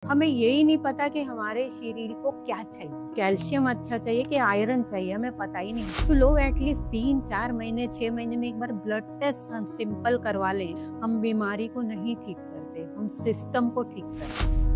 हमें यही नहीं पता कि हमारे शरीर को क्या चाहिए, कैल्शियम अच्छा चाहिए कि आयरन चाहिए, हमें पता ही नहीं। तो लोग एटलीस्ट 3-4 महीने 6 महीने में एक बार ब्लड टेस्ट हम सिंपल करवा लें। हम बीमारी को नहीं ठीक करते, हम सिस्टम को ठीक करते हैं।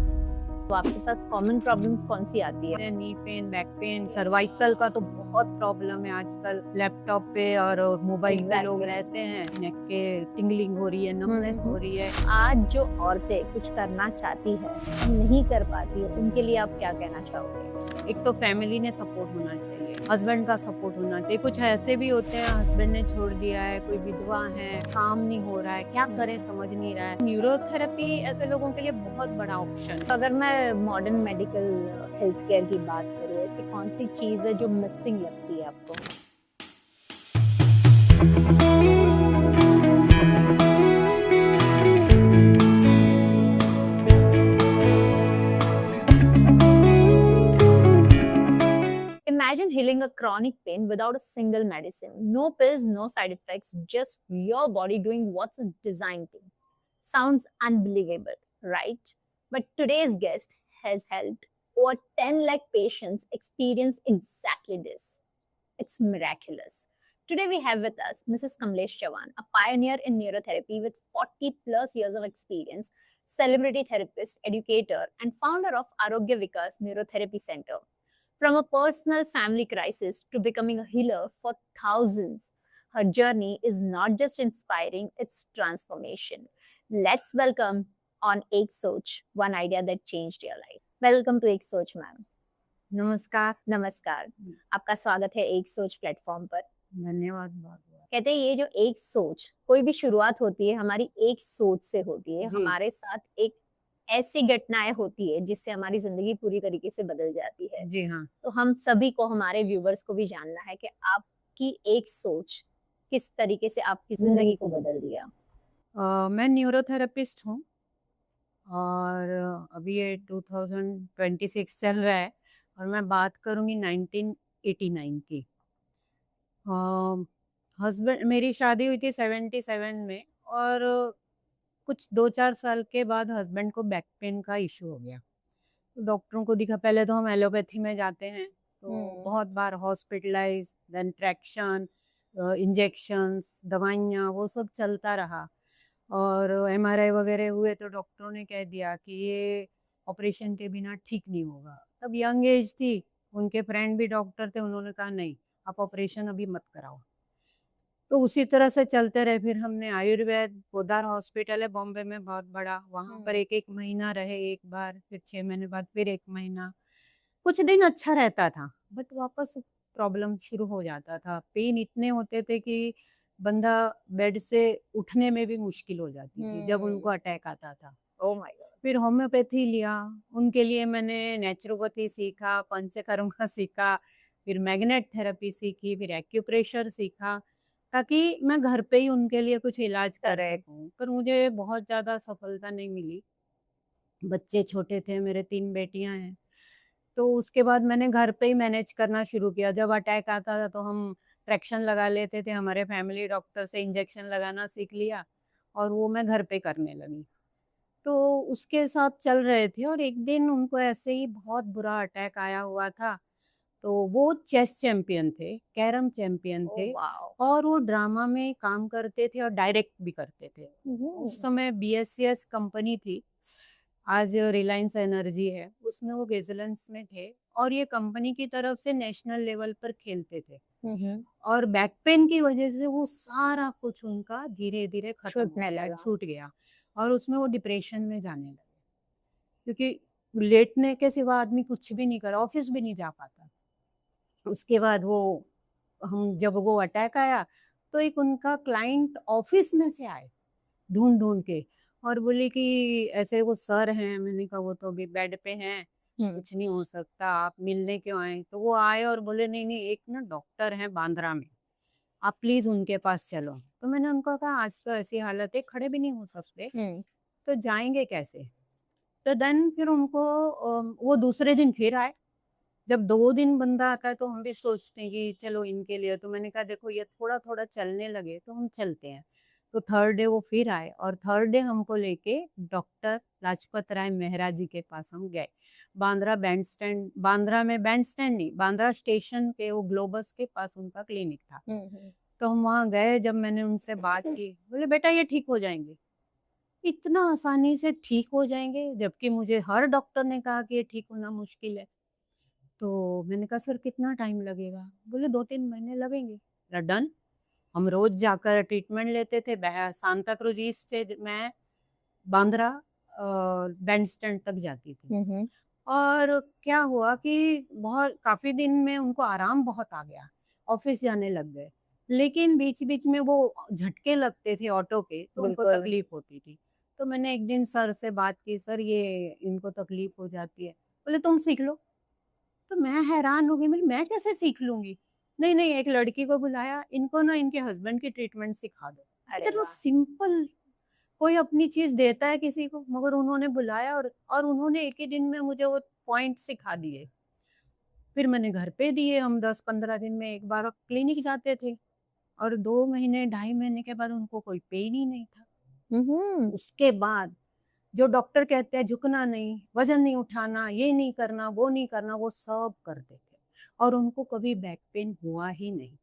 तो आपके पास कॉमन प्रॉब्लम्स कौन सी आती है? Knee pain, back pain, cervical का तो बहुत प्रॉब्लम है आजकल। लैपटॉप पे और मोबाइल पे लोग रहते हैं, नेक के टिंगलिंग हो रही है, नमनेस हो रही है। आज जो औरतें कुछ करना चाहती है, नहीं कर पाती है, उनके लिए आप क्या कहना चाहोगे? एक तो फैमिली ने सपोर्ट होना चाहिए, हस्बैंड का सपोर्ट होना चाहिए। कुछ ऐसे भी होते हैं हस्बैंड ने छोड़ दिया है, कोई विधवा है, काम नहीं हो रहा है, क्या करें समझ नहीं रहा है। न्यूरोथेरेपी ऐसे लोगों के लिए बहुत बड़ा ऑप्शन है। अगर मैं मॉडर्न मेडिकल हेल्थ केयर की बात करूँ, ऐसी कौन सी चीज़ है जो मिसिंग लगती है आपको? Imagine healing a chronic pain without a single medicine. No pills, no side effects, just your body doing what's it's designed to. Sounds unbelievable, right? But today's guest has helped over 10 lakh patients experience exactly this. It's miraculous. Today we have with us Mrs. Kamlesh Chavan, a pioneer in neurotherapy with 40 plus years of experience, celebrity therapist, educator, and founder of Arogya Vikas Neurotherapy Center. From a personal family crisis to becoming a healer for thousands, her journey is not just inspiring, it's transformation. Let's welcome on Ek Soch, one idea that changed your life. Welcome to Ek Soch, ma'am. नमस्कार। नमस्कार, आपका स्वागत है एक सोच platform पर। धन्यवाद बहुत बहुत। कहते हैं ये जो एक सोच, कोई भी शुरुआत होती है हमारी एक सोच से होती है। जी। हमारे साथ एक ऐसी घटनाएं होती है जिससे हमारी जिंदगी पूरी तरीके से बदल जाती है। जी हाँ। तो हम सभी को, हमारे व्यूवर्स को भी जानना है कि आपकी एक सोच किस तरीके से आपकी जिंदगी को बदल दिया। मैं न्यूरोथेरेपिस्ट हूँ और अभी ये 2026 चल रहा है और मैं बात करूँगी 1989 की। हस्बैंड, मेरी शादी हुई थी 77 में और कुछ 2-4 साल के बाद हस्बैंड को बैक पेन का इशू हो गया। तो डॉक्टरों को दिखा, पहले तो हम एलोपैथी में जाते हैं, तो बहुत बार हॉस्पिटलाइज, देन ट्रैक्शन, इंजेक्शंस, दवाइयाँ, वो सब चलता रहा और एमआरआई वगैरह हुए तो डॉक्टरों ने कह दिया कि ये ऑपरेशन के बिना ठीक नहीं होगा। तब यंग एज थी, उनके फ्रेंड भी डॉक्टर थे, उन्होंने कहा नहीं, आप ऑपरेशन अभी मत कराओ। तो उसी तरह से चलते रहे। फिर हमने आयुर्वेद, पोदार हॉस्पिटल है बॉम्बे में बहुत बड़ा, वहाँ पर एक महीना रहे, एक बार, फिर 6 महीने बाद फिर 1 महीना। कुछ दिन अच्छा रहता था बट वापस प्रॉब्लम शुरू हो जाता था। पेन इतने होते थे कि बंदा बेड से उठने में भी मुश्किल हो जाती थी जब उनको अटैक आता था। Oh my God. फिर होम्योपैथी लिया, उनके लिए मैंने नेचुरोपैथी सीखा, पंचकर्मा सीखा, फिर मैग्नेट थेरेपी सीखी, फिर एक्यूप्रेशर सीखा, ताकि मैं घर पे ही उनके लिए कुछ इलाज कर सकूं। पर मुझे बहुत ज़्यादा सफलता नहीं मिली। बच्चे छोटे थे, मेरे 3 बेटियां हैं, तो उसके बाद मैंने घर पे ही मैनेज करना शुरू किया। जब अटैक आता था तो हम ट्रैक्शन लगा लेते थे, हमारे फैमिली डॉक्टर से इंजेक्शन लगाना सीख लिया और वो मैं घर पे करने लगी। तो उसके साथ चल रहे थे और एक दिन उनको ऐसे ही बहुत बुरा अटैक आया हुआ था। तो वो चेस चैंपियन थे, कैरम चैंपियन थे और वो ड्रामा में काम करते थे और डायरेक्ट भी करते थे। उस समय बीएससीएस कंपनी थी, आज रिलायंस एनर्जी है, उसमें वो विजिलेंस में थे और ये कंपनी की तरफ से नेशनल लेवल पर खेलते थे। और बैक पेन की वजह से वो सारा कुछ उनका धीरे धीरे छूट गया और उसमें वो डिप्रेशन में जाने लगे, क्योंकि लेटने के सिवा आदमी कुछ भी नहीं कर, ऑफिस भी नहीं जा पाता। उसके बाद जब वो अटैक आया तो एक उनका क्लाइंट ऑफिस में से आए ढूंढ ढूंढ के और बोले कि ऐसे वो सर हैं। मैंने कहा वो तो अभी बेड पे हैं, कुछ नहीं हो सकता, आप मिलने क्यों आए? तो वो आए और बोले नहीं नहीं, एक ना डॉक्टर हैं बांद्रा में, आप प्लीज उनके पास चलो। तो मैंने उनको कहा आज तो ऐसी हालत है, खड़े भी नहीं हो सकते, तो जाएंगे कैसे? तो देन फिर उनको वो दूसरे दिन फिर आए। जब 2 दिन बंदा आता है तो हम भी सोचते हैं कि चलो इनके लिए, तो मैंने कहा देखो ये थोड़ा थोड़ा चलने लगे तो हम चलते हैं। तो थर्ड डे वो फिर आए और थर्ड डे हमको लेके डॉक्टर लाजपत राय मेहरा जी के पास हम गए। बांद्रा बैंड स्टैंड, बांद्रा में बैंड स्टैंड नहीं, बांद्रा स्टेशन के वो ग्लोबस के पास उनका क्लिनिक था। तो हम वहाँ गए, जब मैंने उनसे बात की, बोले बेटा ये ठीक हो जाएंगे। इतना आसानी से ठीक हो जाएंगे, जबकि मुझे हर डॉक्टर ने कहा कि ये ठीक होना मुश्किल है। तो मैंने कहा सर कितना टाइम लगेगा? बोले 2-3 महीने लगेंगे। डन। हम रोज जाकर ट्रीटमेंट लेते थे। सांता क्रूज ईस्ट से मैं बांद्रा बैंड स्टैंड तक जाती थी। और क्या हुआ कि बहुत काफी दिन में उनको आराम बहुत आ गया, ऑफिस जाने लग गए। लेकिन बीच बीच में वो झटके लगते थे ऑटो के, तो उनको बिल्कुल। तकलीफ होती थी। तो मैंने एक दिन सर से बात की, सर ये इनको तकलीफ हो जाती है। बोले तुम सीख लो। तो मैं हैरान हो गई, मैं कैसे सीख लूंगी? नहीं नहीं, एक लड़की को बुलाया, इनको ना इनके हस्बैंड की ट्रीटमेंट सिखा दो। अरे इतना वाह। सिंपल, कोई अपनी चीज देता है किसी को, मगर उन्होंने बुलाया और उन्होंने एक ही दिन में मुझे वो पॉइंट सिखा दिए। फिर मैंने घर पे दिए, हम 10-15 दिन में एक बार क्लिनिक जाते थे और 2 महीने 2.5 महीने के बाद उनको कोई पेन ही नहीं था। उसके बाद जो डॉक्टर कहते हैं झुकना नहीं, वजन नहीं उठाना, ये नहीं करना, वो नहीं करना, वो सब करते थे और उनको कभी बैक पेन हुआ ही नहीं।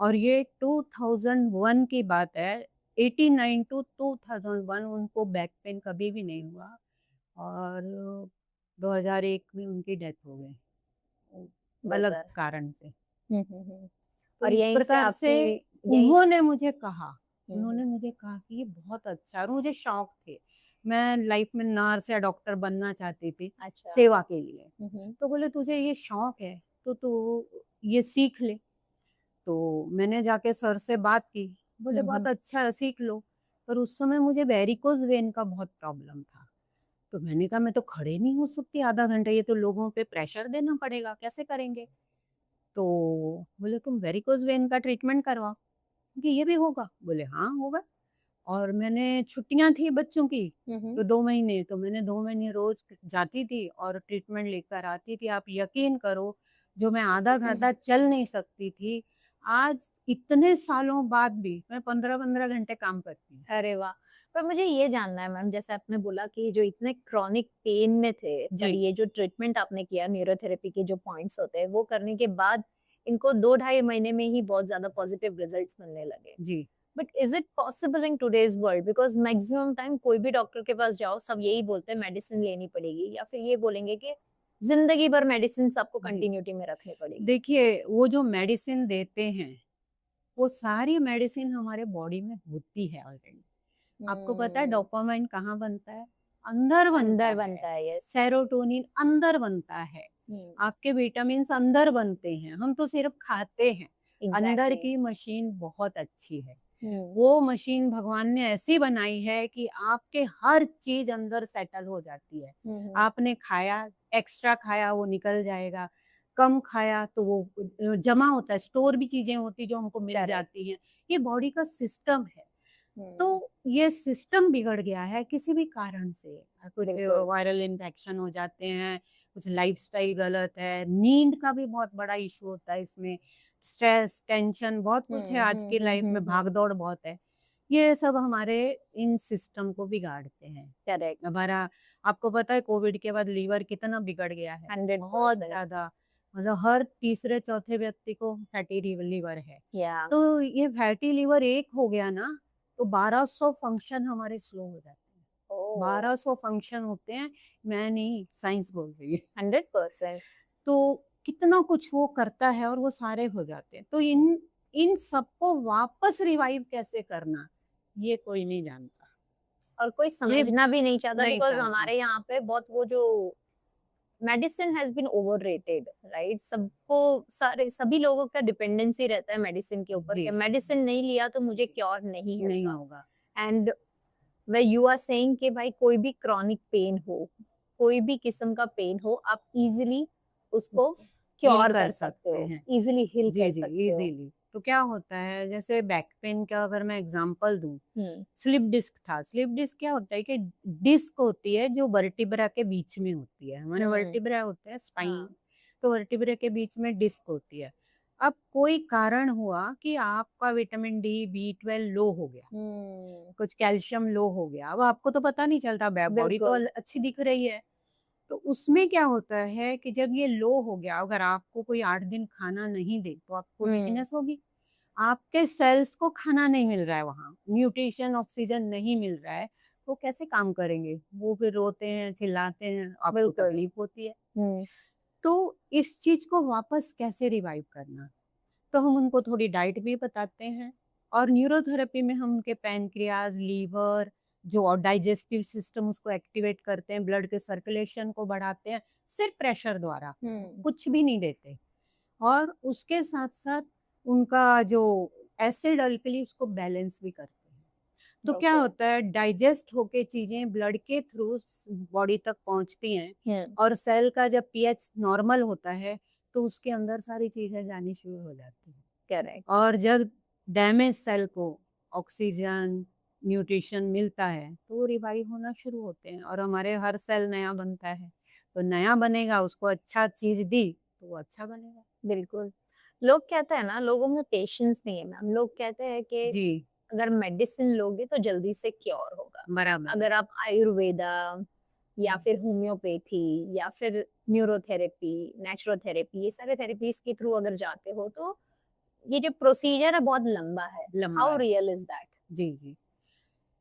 और ये 2001 की बात है, 89 टू 2001 उनको बैक पेन कभी भी नहीं हुआ। और 2001 में उनकी डेथ हो गई, अलग बराबर। कारण से। तो और इस यहीं से प्रकार से आपकी यही। उन्होंने मुझे कहा, हम्म। कि ये बहुत अच्छा है। और मुझे शौक थे, मैं लाइफ में नर्स या डॉक्टर बनना चाहती थी अच्छा। सेवा के लिए। हम्म। तो बोले तुझे ये शौक है तो तू ये सीख ले। तो मैंने जाके सर से बात की, बोले बहुत अच्छा है सीख लो। पर उस समय मुझे वेरिकोज वेन का बहुत प्रॉब्लम था। तो मैंने कहा मैं तो खड़े नहीं हो सकती आधा घंटा, ये तो लोगों पे प्रेशर देना पड़ेगा, कैसे करेंगे? तो बोले तुम वेरिकोज वेन का ट्रीटमेंट करवाओ कि ये भी होगा। बोले हाँ होगा। और मैंने छुट्टियां थी बच्चों की, तो 2 महीने, तो मैंने 2 महीने रोज जाती थी और ट्रीटमेंट लेकर आती थी। आप यकीन करो, जो मैं आधा घंटा चल नहीं सकती थी, आज इतने सालों बाद भी मैं 15-15 घंटे काम करती हूँ। अरे वाह! पर मुझे ये जानना है मैम, जैसे आपने बोला कि जो इतने क्रॉनिक पेन में थे, पर जी ये जो ट्रीटमेंट आपने किया न्यूरोथेरेपी के जो पॉइंट्स होते हैं, वो करने के बाद इनको 2 ढाई महीने में ही बहुत ज़्यादा पॉजिटिव रिजल्ट्स मिलने लगे। जी but is it possible in today's world? Because maximum time कोई भी डॉक्टर के पास जाओ, सब यही बोलते हैं मेडिसिन लेनी पड़ेगी या फिर ये बोलेंगे कि ज़िंदगी भर मेडिसिन्स आपको जी कंटिन्यूटी में रखनी पड़ेगी। देखिए, वो जो मेडिसिन देते हैं, वो सारी मेडिसिन हमारे बॉडी में होती है ऑलरेडी। आपको पता है हुँ। डोपामाइन कहाँ बनता है? अंदर बनता अंदर है। बनता है, यस। सेरोटोनिन अंदर बनता है। हुँ। आपके विटामिन्स अंदर बनते हैं, हम तो सिर्फ खाते हैं। अंदर एग्ज़ैक्टली। की मशीन बहुत अच्छी है। हुँ। वो मशीन भगवान ने ऐसी बनाई है कि आपके हर चीज अंदर सेटल हो जाती है। आपने खाया, एक्स्ट्रा खाया वो निकल जाएगा, कम खाया तो वो जमा होता है, स्टोर भी चीजें होती जो हमको मिल करेक्ट। जाती हैं। ये बॉडी का सिस्टम है। हुँ। तो ये सिस्टम बिगड़ गया है किसी भी कारण से। कुछ बिल्कुल। वायरल इन्फेक्शन हो जाते हैं, कुछ लाइफस्टाइल गलत है, नींद का भी बहुत बड़ा इशू होता है इसमें, स्ट्रेस, टेंशन बहुत कुछ है, आज की लाइफ में भाग-दौड़ बहुत है। ये सब हमारे इन सिस्टम को बिगाड़ते हैं। करेक्ट। हमारा, आपको पता है कोविड के बाद लीवर कितना बिगड़ गया है? बहुत 100%। ज़्यादा, मतलब हर तीसरे चौथे व्यक्ति को फैटी लीवर है। या। तो ये फैटी लीवर एक हो गया ना, तो 1200 फंक्शन हमारे स्लो हो जाते हैं। ओह! 1200 फंक्शन होते हैं, मैं नहीं, साइंस बोल रही है। 100%। तो कितना कुछ वो करता है और वो सारे हो जाते हैं। तो इन इन सबको वापस रिवाइव कैसे करना, ये कोई नहीं जानता। और कोई ये समझना भी नहीं चाहता नहीं बिकॉज़ चाहता। हमारे यहाँ पे बहुत वो जो medicine has been overrated, right? सबको सारे सभी लोगों का डिपेंडेंसी रहता है मेडिसिन के ऊपर जी, कि मेडिसिन नहीं लिया तो मुझे क्योर नहीं नहीं होगा। होगा। And when you are saying कि भाई कोई भी क्रॉनिक पेन हो, कोई भी किस्म का पेन हो, आप इज़िली उसको उसको हील क्योर कर कर सकते सकते हो, हैं। इज़िली हील जी, कर जी, सकते हो। इज़िली। तो क्या होता है, जैसे बैक पेन का अगर मैं एग्ज़ाम्पल दूँ, हुँ। स्लिप डिस्क था। स्लिप डिस्क क्या होता है कि डिस्क होती है जो वर्टिब्रा के बीच में होती है। हमारे हुँ। वर्टिब्रा होते हैं स्पाइन, हाँ। तो वर्टिब्रा के बीच में डिस्क होती है। अब कोई कारण हुआ कि आपका विटामिन डी, बी12 लो हो गया, कुछ कैल्शियम लो हो गया, अब आपको तो पता नहीं चलता, बॉडी तो बिल्कुल। अच्छी दिख रही है। तो उसमें क्या होता है कि जब ये लो हो गया, अगर आपको कोई 8 दिन खाना नहीं दे, तो आपको वीकनेस होगी। आपके सेल्स को खाना नहीं मिल रहा है वहाँ, न्यूट्रिशन, ऑक्सीजन नहीं मिल रहा है, तो कैसे काम करेंगे? वो फिर रोते हैं, चिल्लाते हैं, आपको बिल्कुल। तकलीफ होती है। तो इस चीज़ को वापस कैसे रिवाइव करना? तो हम उनको थोड़ी डाइट भी बताते हैं, और न्यूरोथेरेपी में हम उनके पैनक्रियाज, लीवर, जो और डाइजेस्टिव सिस्टम, उसको एक्टिवेट करते हैं, ब्लड के सर्कुलेशन को बढ़ाते हैं, सिर्फ प्रेशर द्वारा, कुछ भी नहीं देते। और उसके साथ साथ उनका जो एसिड अल्कली, उसको बैलेंस भी करते हैं। तो क्या ओके। होता है, डाइजेस्ट होके चीजें ब्लड के थ्रू बॉडी तक पहुंचती हैं, और सेल का जब पीएच नॉर्मल होता है, तो उसके अंदर सारी चीजें जानी शुरू हो जाती हैं। करेक्ट। और जब डैमेज सेल को ऑक्सीजन, न्यूट्रिशन मिलता है, तो वो रिवाइव होना शुरू होते हैं, और हमारे हर सेल नया बनता है। तो नया बनेगा, उसको अच्छा चीज दी तो वो अच्छा बनेगा। बिल्कुल। लोग कहते हैं ना, लोगों में पेशेंस नहीं है मैम। लोग कहते हैं कि जी, अगर मेडिसिन लोगे तो जल्दी से क्योर होगा। बराबर। अगर आप आयुर्वेदा या फिर होम्योपैथी या फिर न्यूरोथेरेपी, नेचुरोथेरेपी, ये सारे थेरेपीज के थ्रू अगर जाते हो तो ये जो प्रोसीजर है बहुत लंबा है। लंबा हाउ है। Real is that? जी, जी।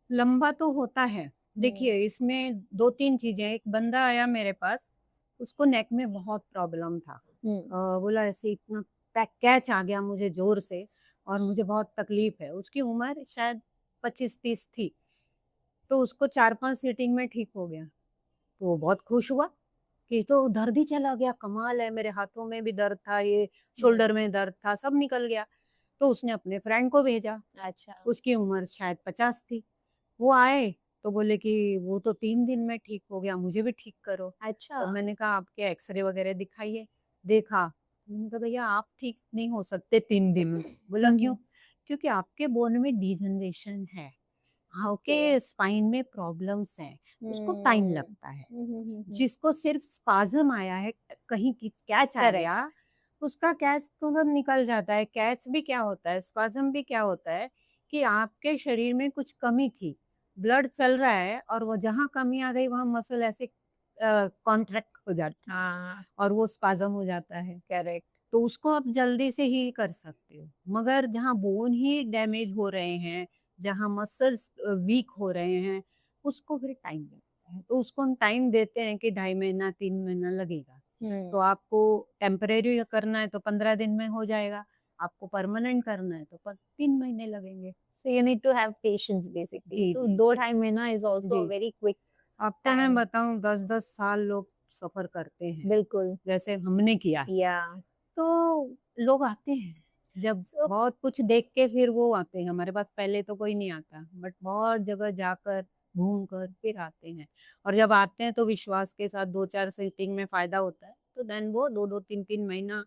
लंबा तो होता है। देखिए, इसमें 2-3 चीज़ें, एक बंदा आया मेरे पास, उसको नेक में बहुत प्रॉब्लम था। बोला ऐसे इतना कैच आ गया मुझे ज़ोर से, और मुझे बहुत तकलीफ़ है। उसकी उम्र शायद 25-30 थी, तो उसको 4-5 सीटिंग में ठीक हो गया। तो वो बहुत खुश हुआ कि तो दर्द ही चला गया, कमाल है, मेरे हाथों में भी दर्द था, ये शोल्डर में दर्द था, सब निकल गया। तो उसने अपने फ्रेंड को भेजा, अच्छा। उसकी उम्र शायद 50 थी। वो आए तो बोले कि वो तो 3 दिन में ठीक हो गया, मुझे भी ठीक करो। अच्छा। तो मैंने कहा आपके एक्सरे वगैरह दिखाइए। देखा, मैंने कहा भैया आप ठीक नहीं हो सकते 3 दिन में। बोला क्यों? क्योंकि आपके बोन में डिजनरेशन है, ओके। आपके स्पाइन में प्रॉब्लम्स हैं, उसको टाइम लगता है। जिसको सिर्फ स्पाज़म आया है, कहीं कैच आ करेक्ट। गया, उसका कैच तुरंत निकल जाता है। कैच भी क्या होता है, स्पाज़म भी क्या होता है, कि आपके शरीर में कुछ कमी थी, ब्लड चल रहा है, और वो जहाँ कमी आ गई वहाँ मसल ऐसे कॉन्ट्रैक्ट हो जाता है, हाँ। और वो स्पाज़म हो जाता है। करेक्ट। तो उसको आप जल्दी से हील कर सकते हो। मगर जहाँ बोन ही डैमेज हो रहे हैं, जहाँ मसल्स वीक हो रहे हैं, उसको फिर टाइम लगता है। तो उसको हम टाइम देते हैं कि 2.5 महीना, 3 महीना लगेगा। तो आपको टेम्परेरी करना है तो 15 दिन में हो जाएगा, आपको परमानेंट करना है तो 3 महीने लगेंगे। So you need to have patience basically. Ji, So जी, दो जी। ढाई महीना is also a ji, very quick अब तो मैं time. बताऊँ 10-10 साल लोग सफ़र करते हैं, बिल्कुल। जैसे हमने किया। या तो लोग आते हैं, जब सो बहुत कुछ देख के फिर वो आते हैं हमारे पास, पहले तो कोई नहीं आता, बट बहुत जगह जाकर घूम कर फिर आते हैं। और जब आते हैं तो विश्वास के साथ 2-4 सीटिंग में फ़ायदा होता है, तो देन वो 2-2 3-3 महीना।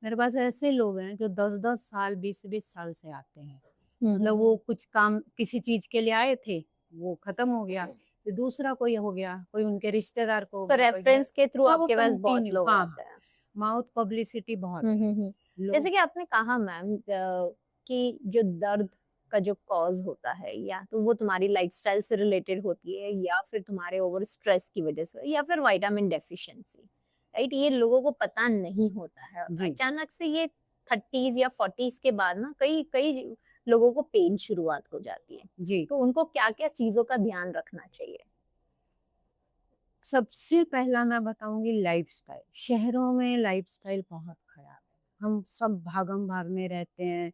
मेरे पास ऐसे लोग हैं जो 10-10 साल, 20-20 साल से आते हैं। मतलब वो कुछ काम किसी चीज़ के लिए आए थे, वो खत्म हो गया, फिर दूसरा कोई हो गया, कोई उनके रिश्तेदार को हो सो गया, कोई घर, रेफरेंस के थ्रू तो वो आपके पास बहुत कंटिन्यू, लोग हाँ, आते हैं। माउथ पब्लिसिटी बहुत है। जैसे लोग, कि आपने कहा मैम कि जो दर्द का जो कॉज होता है या तो वो तुम्हारी लाइफस्टाइल से रिलेटेड होती है या फिर तुम्हारे ओवर स्ट्रेस की वजह से या फिर विटामिन डेफिशिएंसी, राइट? ये लोगों को पता नहीं होता है। जी, अचानक से ये 30s या 40s के बाद ना कई कई लोगों को पेन शुरुआत हो जाती है। जी। तो उनको क्या-क्या चीजों का ध्यान रखना चाहिए? सबसे पहला मैं बताऊँगी लाइफ़स्टाइल। शहरों में लाइफ़स्टाइल बहुत ख़राब है। हम सब भागम-भाग में रहते हैं,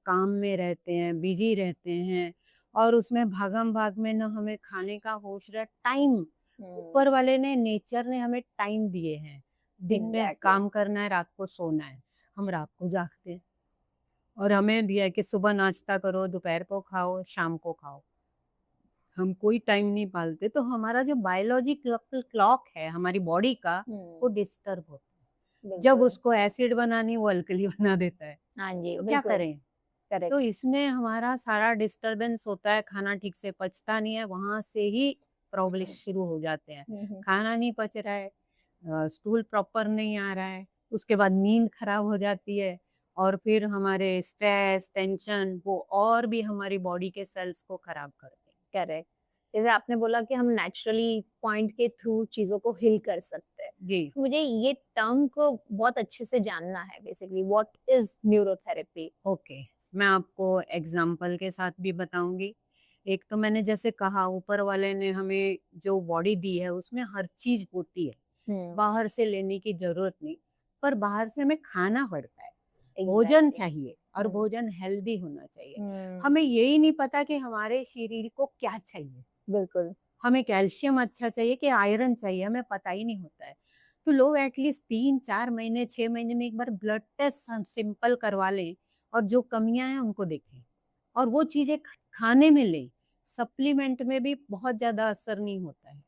काम में रहते हैं, बिज़ी रहते हैं, और उसमें भागम-भाग में ना हमें खाने का होश रहे, टाइम, ऊपर वाले ने, नेचर ने हमें टाइम दिए हैं। दिन में एग्जैक्टली। काम करना है, रात को सोना है। हम रात को जागते हैं, और हमें दिया है कि सुबह नाश्ता करो, दोपहर को खाओ, शाम को खाओ। हम कोई टाइम नहीं पालते, तो हमारा जो बायोलॉजिकल क्लॉक है हमारी बॉडी का, वो डिस्टर्ब होता है। जब बिल्कुल। उसको एसिड बनानी, वो अल्कली बना देता है, हाँ जी, तो क्या बिल्कुल। करें? करेक्ट। तो इसमें हमारा सारा डिस्टरबेंस होता है, खाना ठीक से पचता नहीं है, वहाँ से ही प्रॉब्लम शुरू हो जाते हैं। खाना नहीं पच रहा है, स्टूल प्रॉपर नहीं आ रहा है, उसके बाद नींद खराब हो जाती है, और फिर हमारे स्ट्रेस, टेंशन वो और भी हमारी बॉडी के सेल्स को खराब करते हैं। करेक्ट। जैसे आपने बोला कि हम नेचुरली पॉइंट के थ्रू चीज़ों को हील कर सकते हैं। जी। तो मुझे ये टर्म को बहुत अच्छे से जानना है basically what is neurotherapy? Okay, मैं आपको एग्ज़ाम्पल के साथ भी बताऊँगी। एक तो मैंने जैसे कहा ऊपर वाले ने हमें जो बॉडी दी है उसमें हर चीज़ होती है, हुँ, बाहर से लेने की ज़रूरत नहीं, पर बाहर से हमें खाना पड़ता है। भोजन एग्ज़ैक्टली। चाहिए और हुँ, भोजन हेल्दी होना चाहिए। हुँ, हमें यही नहीं पता कि हमारे शरीर को क्या चाहिए। बिल्कुल। हमें कैल्शियम अच्छा चाहिए कि आयरन चाहिए, हमें पता ही नहीं होता है। तो लोग एटलीस्ट 3-4 महीने, 6 महीने में एक बार ब्लड टेस्ट हम सिंपल करवा लें और जो कमियाँ हैं उनको देखें और वो चीज़ें खाने में लें। सप्लीमेंट में भी बहुत ज़्यादा असर नहीं होता है।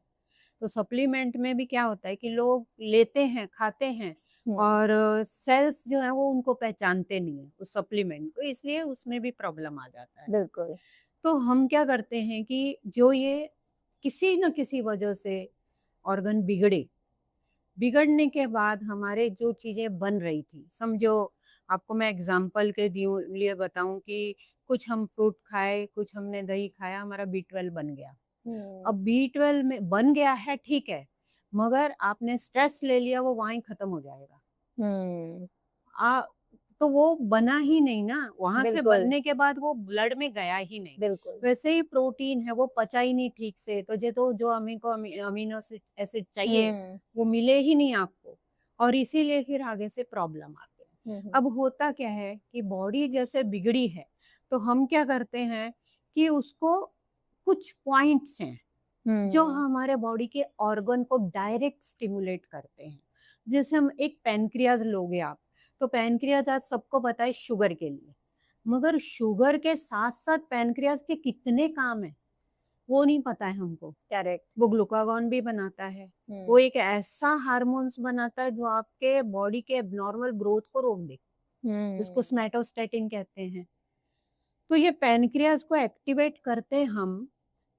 तो सप्लीमेंट में भी क्या होता है कि लोग लेते हैं, खाते हैं हुँ, और सेल्स जो है वो उनको पहचानते नहीं है उस सप्लीमेंट को, इसलिए उसमें भी प्रॉब्लम आ जाता है। बिल्कुल। तो हम क्या करते हैं कि जो ये किसी न किसी वजह से ऑर्गन बिगड़े, बिगड़ने के बाद हमारे जो चीज़ें बन रही थी, समझो आपको मैं एग्जांपल के लिए बताऊं कि कुछ हम फ्रूट खाए, कुछ हमने दही खाया, हमारा B12 बन गया। हुँ, अब B12 में बन गया है ठीक है, मगर आपने स्ट्रेस ले लिया वो वहीं खत्म हो जाएगा। हुँ, आ, तो वो बना ही नहीं ना, वहां से बिल्कुल, बनने के बाद वो ब्लड में गया ही नहीं। बिल्कुल। वैसे ही प्रोटीन है वो पचा ही नहीं ठीक से, तो जो अमीनो एसिड चाहिए हुँ, वो मिले ही नहीं आपको और इसीलिए फिर आगे से प्रॉब्लम आते हैं। हुँ, हुँ, अब होता क्या है कि बॉडी जैसे बिगड़ी है तो हम क्या करते हैं कि उसको कुछ पॉइंट्स हैं जो हुँ, हमारे बॉडी के ऑर्गन को डायरेक्ट स्टिमुलेट करते हैं। जैसे हम एक पैनक्रियाज लोगे आप, तो पैनक्रियाज आज सबको पता है शुगर के लिए, मगर शुगर के साथ साथ पैनक्रियाज के कितने काम है वो नहीं पता है हमको। करेक्ट। वो ग्लूकागॉन भी बनाता है, वो हुँ, एक ऐसा हार्मोन्स बनाता है जो आपके बॉडी के एबनॉर्मल ग्रोथ को रोक दे, जिसको हुँ, स्मैटोस्टेटिन कहते हैं। तो ये पैनक्रियाज को एक्टिवेट करते हम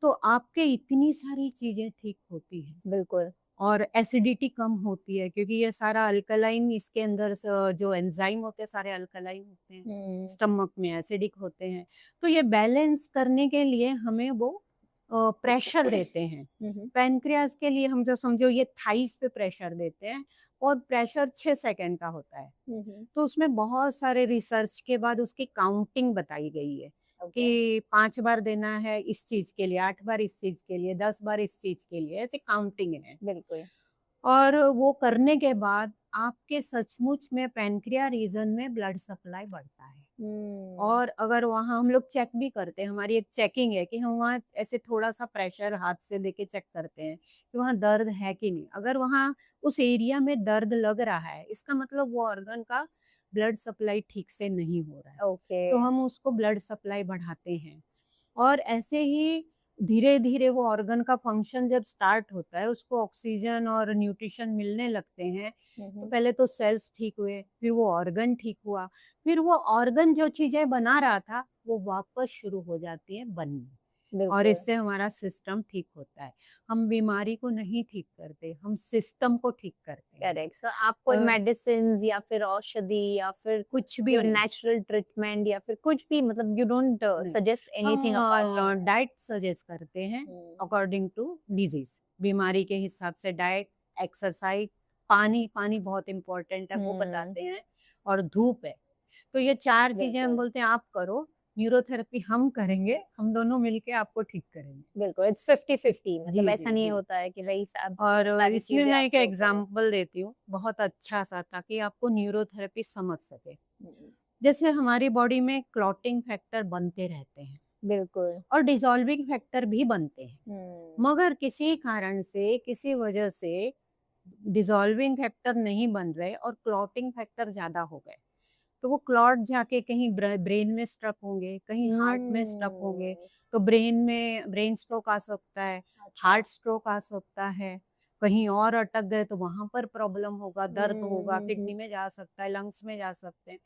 तो आपके इतनी सारी चीजें ठीक होती हैं बिल्कुल। और एसिडिटी कम होती है, क्योंकि ये सारा अल्कलाइन इसके अंदर जो एंजाइम होते हैं सारे अल्कलाइन होते हैं, हुँ, स्टमक में एसिडिक होते हैं। तो ये बैलेंस करने के लिए हमें वो प्रेशर देते हैं। हुँ, हुँ, पैनक्रियाज के लिए हम जो समझो ये थाइस पे प्रेशर देते हैं और प्रेशर 6 सेकंड का होता है। हुँ, हुँ, तो उसमें बहुत सारे रिसर्च के बाद उसकी काउंटिंग बताई गई है ओके, कि 5 बार देना है इस चीज़ के लिए, 8 बार इस चीज़ के लिए, 10 बार इस चीज़ के लिए, ऐसे काउंटिंग है। बिल्कुल। और वो करने के बाद आपके सचमुच में पैनक्रिया रीजन में ब्लड सप्लाई बढ़ता है। हुँ, और अगर वहाँ हम लोग चेक भी करते हैं, हमारी एक चेकिंग है कि हम वहाँ ऐसे थोड़ा-सा प्रेशर हाथ से देके चेक करते हैं कि वहाँ दर्द है कि नहीं। अगर वहाँ उस एरिया में दर्द लग रहा है, इसका मतलब वो ऑर्गन का ब्लड सप्लाई ठीक से नहीं हो रहा है। ओके, तो हम उसको ब्लड सप्लाई बढ़ाते हैं और ऐसे ही धीरे-धीरे वो ऑर्गन का फंक्शन जब स्टार्ट होता है, उसको ऑक्सीजन और न्यूट्रिशन मिलने लगते हैं, हुँ, तो हुँ, पहले तो सेल्स ठीक हुए, फिर वो ऑर्गन ठीक हुआ, फिर वो ऑर्गन जो चीज़ें बना रहा था, वो वापस शुरू हो जाती है बननी और बिल्कुल। इससे हमारा सिस्टम ठीक होता है। हम बीमारी को नहीं ठीक करते, हम सिस्टम को ठीक करते हैं। करेक्ट। सो आप कोई अ, मेडिसिन्स या फिर औषधि या फिर कुछ भी कोई नहीं। नेचुरल ट्रीटमेंट या फिर कुछ भी मतलब यू डोंट नहीं, suggest anything apart from that? Diet suggest करते हैं हुँ, अकॉर्डिंग टू डिजीज, बीमारी के हिसाब से डाइट, एक्सरसाइज, पानी पानी बहुत इम्पोर्टेंट है वो हुँ, बताते हैं और धूप है। तो ये 4 चीजें हम बिल्कुल, बोलते हैं आप करो, न्यूरोथेरेपी हम करेंगे, हम दोनों मिलके आपको ठीक करेंगे। बिल्कुल, इट्स 50-50 मतलब जी, ऐसा जी, नहीं जी। होता है कि वही सब और सारी इसमें चीज़ें मैं एक आपके ऊपर है। एग्जांपल देती हूँ, बहुत अच्छा सा ताकि आपको न्यूरोथेरेपी समझ सके। हुँ, जैसे हमारी बॉडी में क्लॉटिंग फैक्टर बनते रहते हैं बिल्कुल। और डिसॉल्विंग फैक्टर भी बनते हैं। हुँ, मगर किसी कारण से, किसी वजह से डिसॉल्विंग फैक्टर नहीं बन रहे और क्लॉटिंग फैक्टर ज़्यादा हो गए। तो वो क्लॉट जाके कहीं ब्रेन में स्ट्रक होंगे, कहीं हार्ट में स्ट्रक होंगे, हुँ, तो ब्रेन में ब्रेन स्ट्रोक आ सकता है, अच्छा। हार्ट स्ट्रोक आ सकता है, कहीं और अटक गए तो वहाँ पर प्रॉब्लम होगा, दर्द हुँ, होगा, हुँ, हुँ, किडनी में जा सकता है, लंग्स में जा सकते हैं।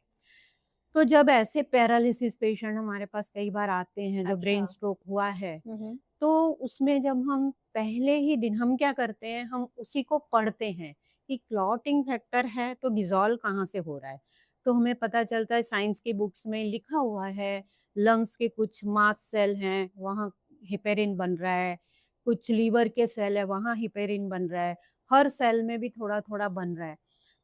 तो जब ऐसे पैरालिसिस पेशेंट हमारे पास कई बार आते हैं, जो अच्छा। ब्रेन स्ट्रोक हुआ है, हुँ, हुँ, तो उसमें जब हम पहले ही दिन हम क्या करते हैं, हम उसी को पढ़ते हैं कि क्लॉटिंग फैक्टर है तो डिसॉल्व कहाँ से हो रहा है। तो हमें पता चलता है साइंस की बुक्स में लिखा हुआ है, लंग्स के कुछ मास्ट सेल हैं, वहाँ हिपेरिन बन रहा है, कुछ लीवर के सेल है, वहाँ हिपेरिन बन रहा है, हर सेल में भी थोड़ा-थोड़ा बन रहा है।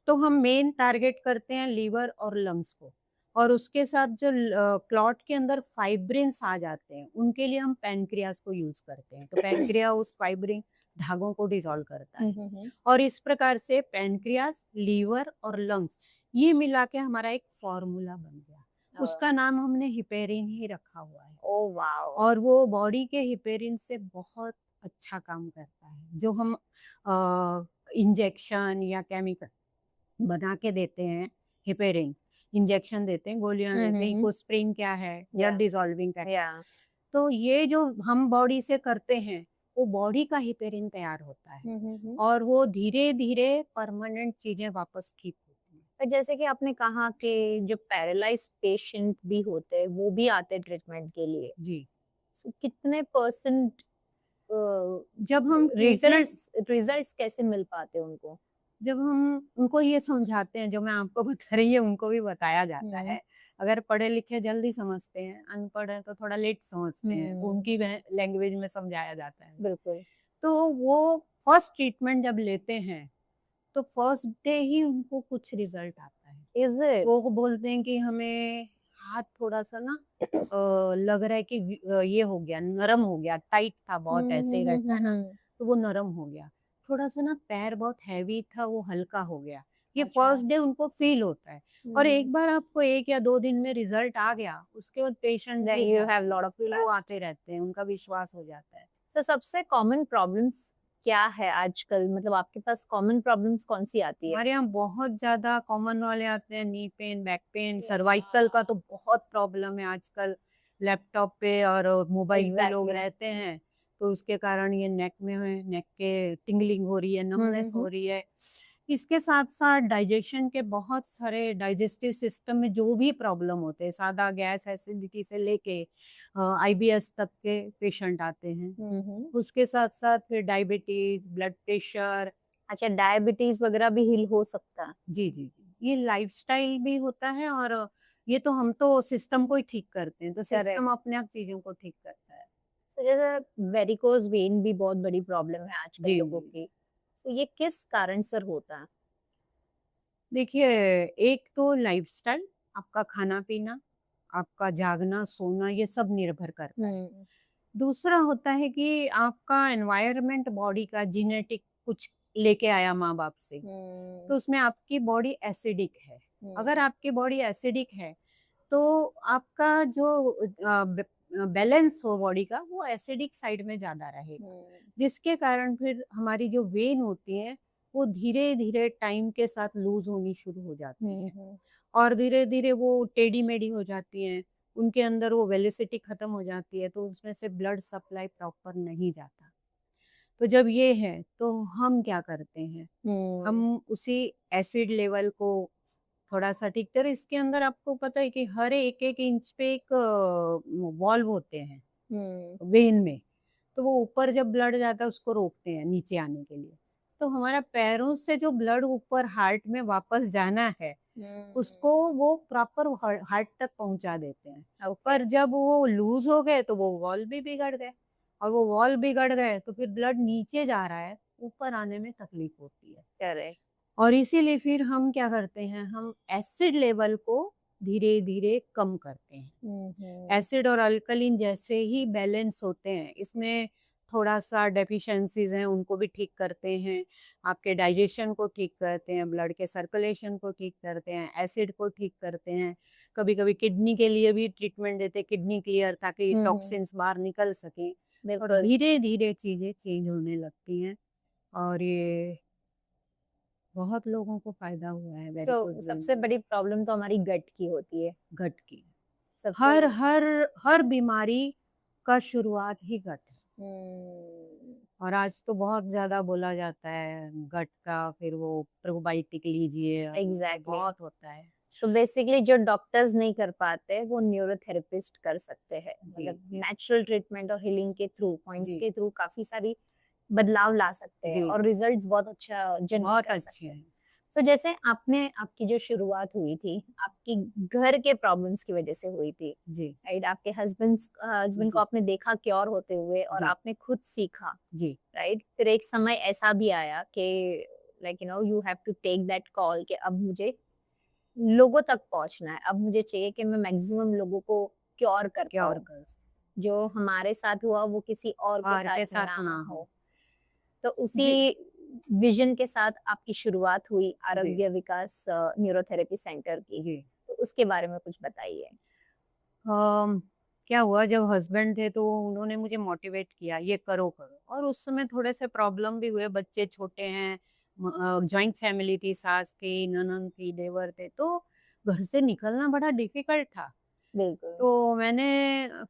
तो हम मेन टारगेट करते हैं लीवर और लंग्स को, और उसके साथ जो क्लॉट के अंदर फाइब्रिन्स आ जाते हैं, उनके लिए हम पैनक्रियाज को यूज़ करते हैं। तो पैनक्रिया उस फाइब्रिन धागों को डिसॉल्व करता है, और इस प्रकार से पैनक्रियाज, लीवर और लंग्स ये मिला के हमारा एक फॉर्मूला बन गया। उसका नाम हमने हिपेरिन ही रखा हुआ है। Oh wow! और वो बॉडी के हिपेरिन से बहुत अच्छा काम करता है। जो हम इंजेक्शन या केमिकल बना के देते हैं, हिपेरिन इंजेक्शन देते हैं, गोलियां देते हैं, इकोस्प्रिन क्या है, ब्लड डिसॉल्विंग फैक्टर, या तो ये जो हम बॉडी से करते हैं वो बॉडी का हिपेरिन तैयार होता है, और वो धीरे धीरे परमानेंट चीजें वापस ठीक होती हैं। पर जैसे कि आपने कहा कि जो पैरालाइज्ड पेशेंट भी होते हैं वो भी आते हैं ट्रीटमेंट के लिए, जी, सो कितने परसेंट जब हम ट्रीटमेंट रिजल्ट्स कैसे मिल पाते हैं उनको? जब हम उनको ये समझाते हैं, जो मैं आपको बता रही हूँ उनको भी बताया जाता है। अगर पढ़े लिखे जल्दी समझते हैं, अनपढ़ है तो थोड़ा लेट समझते हैं, उनकी लैंग्वेज में समझाया जाता है। बिल्कुल। तो वो फर्स्ट ट्रीटमेंट जब लेते हैं तो फर्स्ट डे ही उनको कुछ रिजल्ट आता है। Is it? वो बोलते हैं कि हमें हाथ थोड़ा सा ना लग रहा है कि ये हो गया, नरम हो गया, टाइट था बहुत, ऐसे ही रहता है ना, तो वो नरम हो गया। थोड़ा सा ना पैर बहुत हैवी था, वो हल्का हो गया। ये अच्छा। फर्स्ट डे उनको फील होता है, और एक बार आपको 1 या 2 दिन में रिजल्ट आ गया, उसके बाद patient Then you have lot of फिर वो trust. आते रहते हैं, उनका विश्वास हो जाता है। So सबसे कॉमन प्रॉब्लम्स क्या है आजकल, मतलब आपके पास कॉमन प्रॉब्लम्स कौन सी आती है? हमारे यहाँ बहुत ज़्यादा कॉमन वाले आते हैं, knee pain, back pain, cervical का तो बहुत प्रॉब्लम है आजकल। लैपटॉप पे और मोबाइल पे लोग Exactly. रहते हैं, तो उसके कारण ये नेक में है, नेक के टिंगलिंग हो रही है, नमनेस हो रही है। इसके साथ साथ डाइजेशन के बहुत सारे, डाइजेस्टिव सिस्टम में जो भी प्रॉब्लम होते हैं, सादा गैस एसिडिटी से लेके आईबीएस तक के पेशेंट आते हैं। उसके साथ साथ फिर डायबिटीज, ब्लड प्रेशर। अच्छा, डायबिटीज वगैरह भी हील हो सकता है? जी, जी, जी। ये लाइफ़स्टाइल भी होता है, और ये तो हम तो सिस्टम को ही ठीक करते हैं, तो सिस्टम अपने आप चीज़ों को ठीक करता है। So, जैसे वेरिकोज वेन भी बहुत बड़ी प्रॉब्लम है आजकल जी, लोगों जी। की, तो ये किस कारण से होता है? देखिए, एक तो लाइफ़स्टाइल, आपका खाना-पीना, आपका जागना, सोना, ये सब निर्भर करता है। दूसरा होता है कि आपका एनवायरनमेंट, बॉडी का जेनेटिक कुछ लेके आया माँ-बाप से, तो उसमें आपकी बॉडी एसिडिक है। अगर आपकी बॉडी एसिडिक है, तो आपका जो बैलेंस हो बॉडी का, वो एसिडिक साइड में ज़्यादा रहेगा, जिसके कारण फिर हमारी जो वेन होती है, वो धीरे-धीरे टाइम के साथ लूज़ होनी शुरू हो जाती हैं, और धीरे-धीरे वो टेढ़ी-मेढ़ी हो जाती हैं। उनके अंदर वो वेलोसिटी खत्म हो जाती है, तो उसमें से ब्लड सप्लाई प्रॉपर नहीं जाता। तो जब ये है, तो हम क्या करते हैं, हम उसी एसिड लेवल को थोड़ा-सा ठीक करें। इसके अंदर आपको पता है कि हर एक-एक इंच पे एक वाल्व होते हैं वेन में, तो वो ऊपर जब ब्लड जाता है उसको रोकते हैं नीचे आने के लिए। तो हमारा पैरों से जो ब्लड ऊपर हार्ट में वापस जाना है, उसको वो प्रॉपर हार्ट तक पहुंचा देते हैं। पर जब वो लूज हो गए तो वो वॉल्व भी बिगड़ गए, और वो वॉल्व बिगड़ गए तो फिर ब्लड नीचे जा रहा है, ऊपर आने में तकलीफ होती है। करेक्ट। और इसीलिए फिर हम क्या करते हैं, हम एसिड लेवल को धीरे-धीरे कम करते हैं। एसिड और अल्कलीन जैसे ही बैलेंस होते हैं, इसमें थोड़ा-सा डेफिशिएंसीज़ हैं, उनको भी ठीक करते हैं। आपके डाइजेशन को ठीक करते हैं, ब्लड के सर्कुलेशन को ठीक करते हैं, एसिड को ठीक करते हैं। कभी-कभी किडनी के लिए भी ट्रीटमेंट देते हैं, किडनी क्लियर, ताकि टॉक्सिन्स बाहर निकल सकें। और धीरे-धीरे चीज़ें चेंज होने लगती हैं, और ये बहुत लोगों को फ़ायदा हुआ है वेरिकोज़ वेन सबसे से। बड़ी प्रॉब्लम तो हमारी गट की होती है। गट की। सबसे हर हर हर बीमारी का शुरुआत ही गट है, और आज तो बहुत ज़्यादा बोला जाता है गट का, फिर वो प्रोबायोटिक लीजिए, और ये सब एग्जैक्टली। बहुत होता है। सो बेसिकली जो डॉक्टर्स नहीं कर पाते वो न्यूरोथेरेपिस्ट कर सकते हैं, जी, मतलब जी, नेचुरल ट्रीटमेंट और हीलिंग के थ्रू, पॉइंट्स जी, के थ्रू काफी सारी बदलाव ला सकते हैं जी, और जी। रिजल्ट्स बहुत अच्छा जनरेट बहुत कर अच्छे सकते हैं। हैं। तो जैसे आपने आपकी जो शुरुआत हुई थी, आपकी घर के प्रॉब्लम्स की वजह से हुई थी, जी, राइट? आपके हस्बैंड को जी, आपने देखा क्योर होते हुए और जी, आपने खुद सीखा, जी, राइट? फिर एक समय ऐसा भी आया कि like you have to take that call कि अब मुझे लोगों तक पहुँचना है। अब मुझे चाहिए कि मैं मैक्सिमम लोगों को क्योर कर क्या और पाऊँ। कर जो हमारे साथ हुआ वो किसी और के और साथ के साथ ना ना हो। हो। तो उसी जी, विज़न के साथ आपकी शुरुआत हुई जी, आरोग्य विकास न्यूरोथेरेपी सेंटर की। जी। तो उसके बारे में कुछ बताइए? अम, क्या हुआ जब हस्बैंड थे तो उन्होंने मुझे मोटिवेट किया ये करो करो और उस समय थोड़े से प्रॉब्लम भी हुए बच्चे छोटे हैं जॉइंट फैमिली थी सास की ननद थी देवर थे तो घर से निकलना बड़ा डिफिकल्ट था बिल्कुल। तो मैंने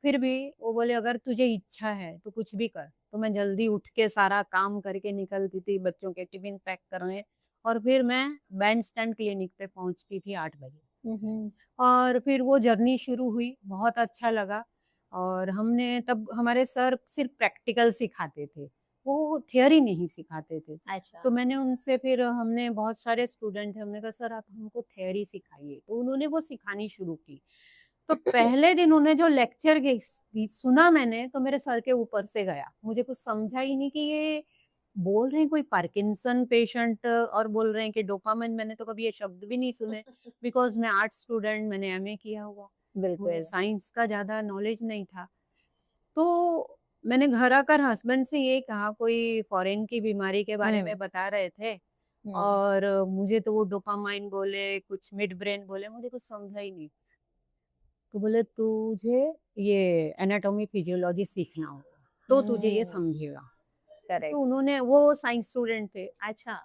फिर भी वो बोले अगर तुझे इच्छा है तो कुछ भी कर तो मैं जल्दी उठ के सारा काम करके निकलती थी बच्चों के टिफिन पैक करने और फिर मैं बैंड स्टैंड क्लिनिक पे पहुंचती थी 8 बजे हुँ, हुँ। और फिर वो जर्नी शुरू हुई, बहुत अच्छा लगा और हमने तब हमारे सर सिर्फ़ प्रैक्टिकल सिखाते थे, वो थियरी नहीं सिखाते थे। अच्छा। तो मैंने उनसे फिर हमने बहुत सारे स्टूडेंट हैं, हमने कहा सर आप हमको थियरी सिखाइए, तो उन्होंने वो सिखानी शुरू की। तो पहले दिन उन्हें जो लेक्चर सुना मैंने तो मेरे सर के ऊपर से गया, मुझे कुछ समझा ही नहीं कि ये बोल रहे हैं कोई पार्किंसन पेशेंट और बोल रहे हैं कि डोपामाइन मैंने तो कभी ये शब्द भी नहीं सुने। बिकॉज़ मैं आर्ट स्टूडेंट मैंने एमए किया हुआ, मुझे बिल्कुल। साइंस का ज़्यादा नॉलेज नहीं था। तो मैंने घर आकर हस्बैंड से ये कहा कोई फ़ॉरेन की बीमारी के बारे हुँ, में बता रहे थे हुँ। और मुझे तो वो डोपामाइन बोले, कुछ मिड ब्रेन बोले, मुझे कुछ समझा ही नहीं। तो बोले तुझे ये एनाटॉमी फिजियोलॉजी सीखना होगा, तो तुझे ये हुँ, समझेगा। तो करेक्ट। उन्होंने वो साइंस स्टूडेंट थे। अच्छा।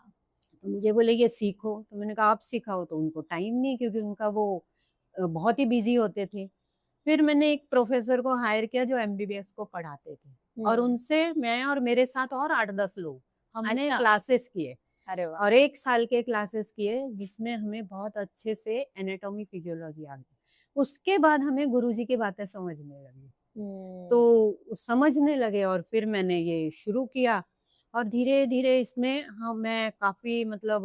तो मुझे बोले ये सीखो, तो मैंने कहा आप सिखाओ, तो उनको टाइम नहीं क्योंकि उनका वो बहुत ही बिज़ी होते थे। फिर मैंने एक प्रोफ़ेसर को हायर किया जो एमबीबीएस को पढ़ाते थे और हुँ। उनसे मैं और मेरे साथ और 8-10 लोग हमने अच्छा। क्लासेस किए अरे वाह! और 1 साल के क्लासेस किए जिसमें हमें बहुत अच्छे से एनाटॉमी फिजियोलॉजी आ गई। उसके बाद हमें गुरुजी की बातें समझने लगी। हुँ। तो समझने लगे और फिर मैंने ये शुरू किया और धीरे-धीरे इसमें हाँ, मैं काफ़ी मतलब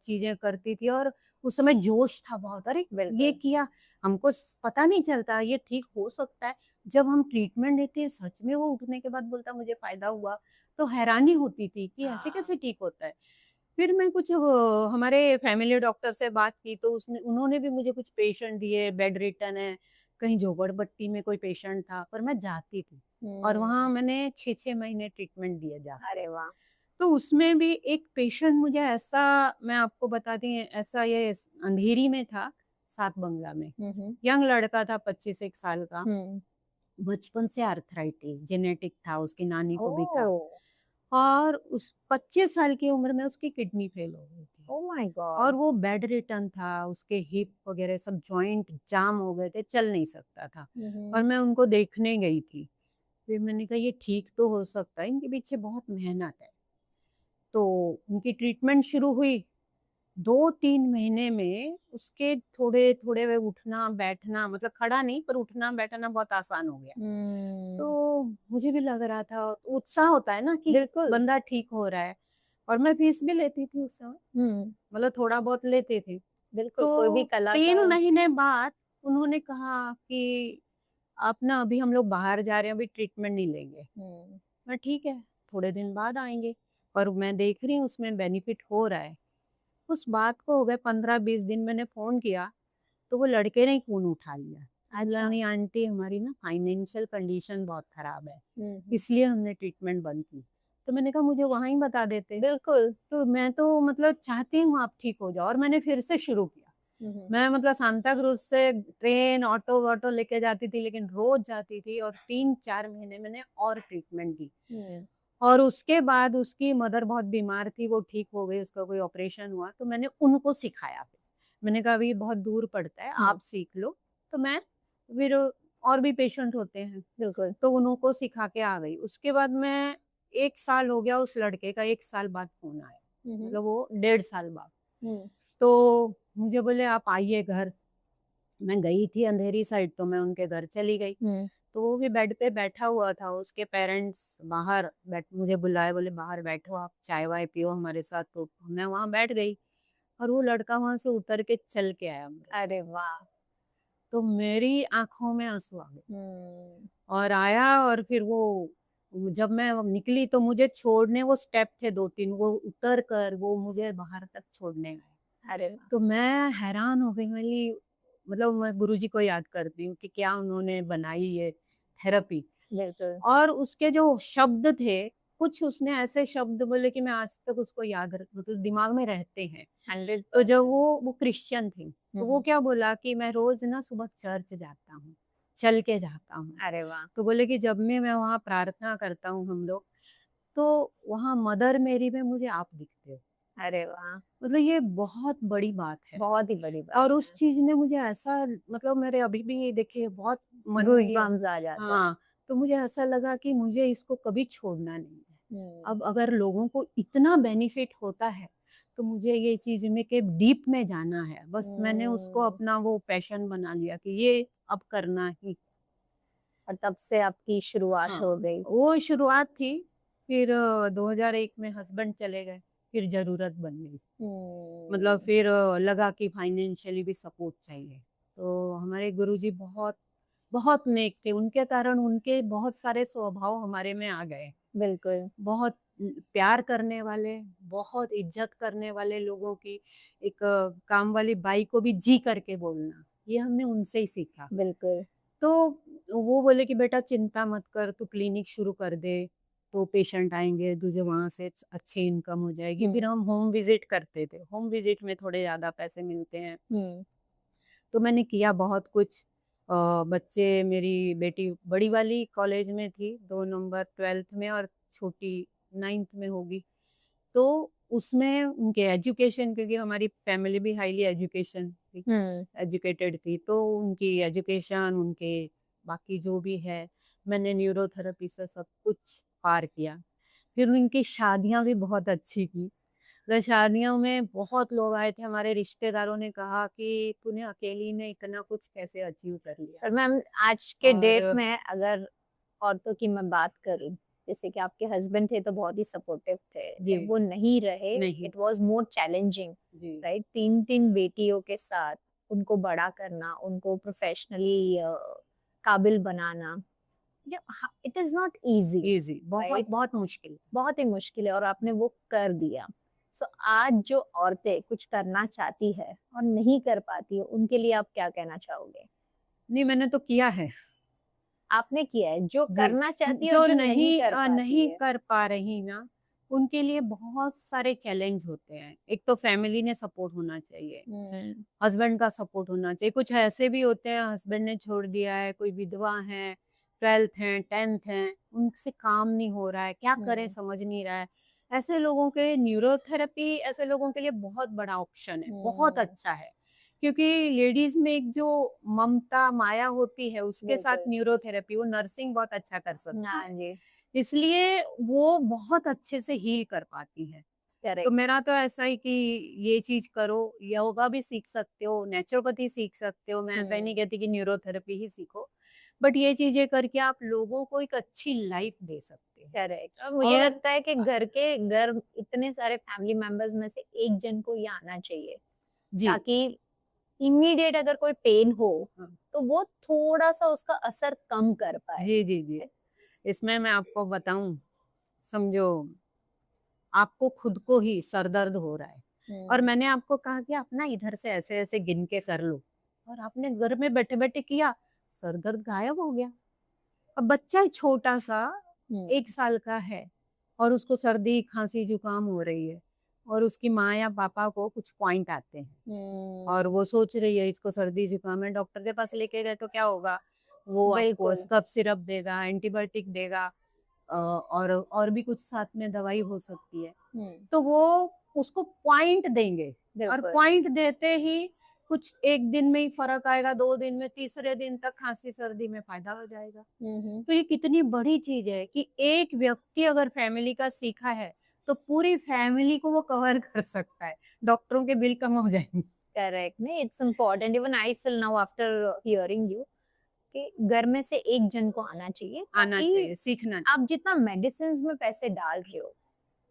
चीज़ें करती थी और उस समय जोश था बहुत, अरे! ये बिल्कुल। किया, हमको पता नहीं चलता ये ठीक हो सकता है। जब हम ट्रीटमेंट देते हैं सच में वो उठने के बाद बोलता मुझे फ़ायदा हुआ, तो हैरानी होती थी कि ऐसे हाँ। कैसे ठीक होता है। फिर मैं कुछ हमारे फैमिली डॉक्टर से बात की तो उसने उन्होंने भी मुझे कुछ पेशेंट दिए, बेड रिटर्न है, कहीं झोपड़पट्टी में कोई पेशेंट था, पर मैं जाती थी और वहाँ हुँ। मैंने 6-6 महीने ट्रीटमेंट दिए जाके। अरे वाह! तो उसमें भी एक पेशेंट मुझे ऐसा मैं आपको बताती हूँ, ऐसा ये अंधेरी में था, सात बंगला में। हुँ, हुँ। यंग लड़का था 25 एक साल का, हुँ। बचपन से आर्थराइटिस जेनेटिक था, उसकी नानी को भी था ओह! और उस 25 साल की उम्र में उसकी किडनी फेल हो गई थी। ओह माय और गॉड! वो बेड रिटर्न था, उसके हिप वगैरह सब जॉइंट जाम हो गए थे, चल नहीं सकता था हुँ, और हुँ। मैं उनको देखने गई थी। फिर मैंने कहा ये ठीक तो हो सकता है, इनके पीछे बहुत मेहनत है। तो उनकी ट्रीटमेंट शुरू हुई, 2-3 महीने में उसके थोड़े-थोड़े वे उठना-बैठना मतलब खड़ा नहीं पर उठना-बैठना बहुत आसान हो गया। हुँ। तो मुझे भी लग रहा था, उत्साह होता है ना कि बिल्कुल। बंदा ठीक हो रहा है और मैं फीस भी लेती थी उस समय, हुँ। मतलब थोड़ा बहुत लेते थे। बिल्कुल, कोई भी तो कला का 3 महीने बाद उन्होंने कहा कि आप ना अभी हम लोग बाहर जा रहे हैं, अभी ट्रीटमेंट नहीं लेंगे। हुँ। मैं ठीक है, थोड़े दिन बाद आएँगे और मैं देख रही हूँ उसमें बेनिफिट हो रहा है। उस बात को हो गए 15-20 दिन मैंने फ़ोन किया, तो वो लड़के ने ही फ़ोन उठा लिया। बोला अच्छा। नहीं आंटी हमारी ना फाइनेंशियल कंडीशन बहुत ख़राब है, हुँ, हुँ। इसलिए हमने ट्रीटमेंट बंद की। तो मैंने कहा मुझे वहाँ ही बता देते। बिल्कुल। तो मैं तो मतलब चाहती हूँ आप ठीक हो जाओ और मैंने फिर से शुरू किया। हुँ, हुँ। मैं मतलब सांता क्रूज़ से ट्रेन, ऑटो-वॉटो लेके जाती थी लेकिन रोज़ जाती थी और 3-4 महीने मैंने और ट्रीटमेंट दी। हुँ। और उसके बाद उसकी मदर बहुत बीमार थी, वो ठीक हो गई, उसका कोई ऑपरेशन हुआ, तो मैंने उनको सिखाया फिर। मैंने कहा, "अभी बहुत दूर पड़ता है, हुँ। आप सीख लो।" तो मैं फिर और भी पेशेंट होते हैं, बिल्कुल। तो उनको सिखा के आ गई। उसके बाद मैं 1 साल हो गया उस लड़के का 1 साल बाद फ़ोन आया, हुँ, हुँ। मतलब वो 1.5 साल बाद। हुँ। तो मुझे बोले, "आप आइए घर।" मैं गई थी अंधेरी साइड, तो मैं उनके घर चली गई। हुँ। तो वो भी बेड पे बैठा हुआ था, उसके पेरेंट्स बाहर मुझे बुलाए बोले बाहर बैठो आप चाय-वाय पियो हमारे साथ, तो मैं वहाँ बैठ गई और वो लड़का वहां से उतर के चल के आया मेरे अरे वाह। तो मेरी आंखों में आंसू आ गए हम्म। और आया और फिर वो जब मैं निकली तो मुझे छोड़ने वो स्टेप थे 2-3 वो उतर कर वो मुझे बाहर तक छोड़ने गए अरे वाह। तो मैं हैरान हो गई मेरी मतलब मैं गुरुजी को याद करती हूँ कि क्या उन्होंने बनाई ये थेरेपी बिल्कुल। और उसके जो शब्द थे कुछ उसने ऐसे शब्द बोले कि मैं आज तक उसको याद रख मतलब दिमाग में रहते हैं 100%। तो जब वो क्रिश्चियन थी तो वो क्या बोला कि मैं रोज ना सुबह चर्च जाता हूँ चल के जाता हूँ अरे वाह। तो बोले कि जब मैं वहाँ प्रार्थना करता हूँ हम लोग तो वहाँ मदर मेरी में मुझे आप दिखते हो अरे वाह। मतलब ये बहुत बड़ी बात है बहुत ही बड़ी बात और उस है। चीज ने मुझे ऐसा मतलब मेरे अभी भी देखिए बहुत मन में ये गूज़बम्प्स आ जाते हैं। हाँ तो मुझे ऐसा लगा कि मुझे इसको कभी छोड़ना नहीं है हम्म। अब अगर लोगों को इतना बेनिफिट होता है तो मुझे ये चीज में के डीप में जाना है बस मैंने उसको हम्म। अपना वो पैशन बना लिया कि ये अब करना ही और तब से आपकी शुरुआत हाँ हो गई। वो शुरुआत थी फिर 2001 में हस्बैंड चले गए फिर जरूरत बन गई मतलब हम्म। फिर लगा कि फाइनेंशियली भी सपोर्ट चाहिए तो हमारे गुरुजी बहुत बहुत नेक थे उनके कारण उनके बहुत सारे स्वभाव हमारे में आ गए बिल्कुल। बहुत प्यार करने वाले बहुत इज्जत करने वाले लोगों की एक काम वाली बाई को भी जी करके बोलना ये हमने उनसे ही सीखा बिल्कुल। तो वो बोले कि बेटा चिंता मत कर तू क्लिनिक शुरू कर दे तो पेशेंट आएंगे तुझे वहां से अच्छी इनकम हो जाएगी हम्म। फिर हम होम विजिट करते थे होम विजिट में थोड़े ज्यादा पैसे मिलते हैं हम्म। तो मैंने किया बहुत कुछ बच्चे मेरी बेटी बड़ी वाली कॉलेज में थी 2 नंबर 12th में और छोटी 9th में होगी तो उसमें उनके एजुकेशन क्योंकि हमारी फैमिली भी हाईली एजुकेशन थी हम्म। एजुकेटेड थी तो उनकी एजुकेशन उनके बाकी जो भी है मैंने न्यूरोथेरेपी से सब कुछ पार किया फिर उनकी शादियां भी बहुत अच्छी की तो शादियों में बहुत लोग आए थे हमारे रिश्तेदारों ने कहा कि तूने अकेली ने इतना कुछ कैसे अचीव कर लिया और मैम आज के डेट और में अगर औरतों की मैं बात करूं, जैसे कि आपके हस्बैंड थे तो बहुत ही सपोर्टिव थे, जी जब वो नहीं रहे नहीं इट वाज मोर चैलेंजिंग, जी राइट? 3 3 बेटियों के साथ उनको बड़ा करना, उनको प्रोफेशनली काबिल बनाना, it is not easy, easy बहुत राइट? बहुत मुश्किल बहुत ही मुश्किल है और आपने वो कर दिया। सो आज जो औरतें कुछ करना चाहती है और नहीं कर पाती है, उनके लिए आप क्या कहना चाहोगे? नहीं मैंने तो किया है आपने किया है, जो जी करना चाहती है और जो जो नहीं कर पाती नहीं है। कर पा रही ना उनके लिए बहुत सारे चैलेंज होते हैं एक तो फैमिली ने सपोर्ट होना चाहिए हम्म। हस्बैंड का सपोर्ट होना चाहिए कुछ ऐसे भी होते हैं हस्बैंड ने छोड़ दिया है कोई विधवा है 12th है 10th है उनसे काम नहीं हो रहा है क्या करें हम्म। समझ नहीं रहा है ऐसे लोगों के न्यूरोथेरेपी ऐसे लोगों के लिए बहुत बड़ा ऑप्शन है बहुत हम्म। अच्छा है क्योंकि लेडीज में एक जो ममता माया होती है उसके साथ बिल्कुल। न्यूरोथेरेपी वो नर्सिंग बहुत अच्छा कर सकती हाँ है जी। इसलिए वो बहुत अच्छे से हील कर पाती है तो करेक्ट। मेरा तो ऐसा ही कि ये चीज करो योगा भी सीख सकते हो नेचुरोपैथी सीख सकते हो मैं ऐसा ही नहीं कहती कि न्यूरोथेरेपी ही सीखो बट ये चीजें करके आप लोगों को एक अच्छी लाइफ दे सकते हो करेक्ट। और मुझे और लगता है कि घर इतने सारे फैमिली मेंबर्स में से एक जन को ये आना चाहिए, जी ताकि इमीडिएट अगर कोई पेन हो हाँ, तो वो थोड़ा सा उसका असर कम कर पाए। जी जी जी इसमें मैं आपको बताऊं समझो आपको खुद को ही सर दर्द हो रहा है और हम्म। मैंने आपको कहा कि आप ना इधर से ऐसे ऐसे गिन के कर लो और आपने घर में बैठे बैठे किया सर दर्द गायब हो गया अब बच्चा है छोटा सा हम्म। 1 साल का है और उसको सर्दी खांसी जुकाम हो रही है और उसकी माँ या पापा को कुछ पॉइंट आते हैं और हम्म। वो सोच रही है इसको सर्दी जुकाम है डॉक्टर के पास लेके गए तो क्या होगा वो आपको बिल्कुल। कफ सिरप देगा एंटीबायोटिक देगा और भी कुछ साथ में दवाई हो सकती है हम्म। तो वो उसको पॉइंट देंगे और बिल्कुल। पॉइंट देते ही कुछ एक दिन में ही फर्क आएगा 2 दिन में तीसरे दिन तक खांसी सर्दी में फायदा हो जाएगा हम्म। तो ये कितनी बड़ी चीज है कि एक व्यक्ति अगर फैमिली का सीखा है तो पूरी फैमिली को वो कवर कर सकता है डॉक्टरों के बिल कम हो जाएंगे करेक्ट। नहीं, it's important, even I feel now after hearing you कि घर में से एक जन को आना चाहिए, आना ताकि चाहिए सीखना आप जितना मेडिसिन में पैसे डाल रहे हो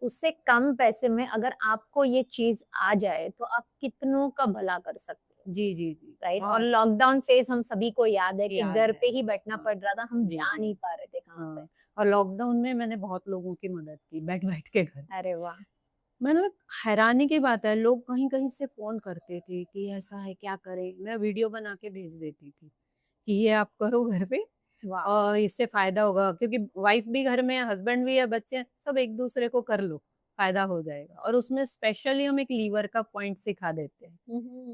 उससे कम पैसे में अगर आपको ये चीज आ जाए तो आप कितनों का भला कर सकते हो, जी, जी, जी। राइट। और बहुत लॉकडाउन फेज हम सभी को याद है कि याद घर है। पे ही बैठना हाँ, पड़ रहा था, हम जी, जा जी। नहीं पा रहे थे कहाँ पे। हाँ, और लॉकडाउन में मैंने बहुत लोगों की मदद की बैठ-बैठ के घर। अरे वाह। मतलब हैरानी की बात है, लोग कहीं-कहीं से फ़ोन करते थे कि ऐसा है, क्या करें? मैं वीडियो बना के भेज देती थी कि ये आप करो घर पे वाह। और इससे फ़ायदा होगा क्योंकि वाइफ़ भी घर में है, हस्बैंड भी है, बच्चे हैं, सब एक-दूसरे को कर लो, फ़ायदा हो जाएगा। और उसमें स्पेशली हम एक लीवर का पॉइंट सिखा देते हैं।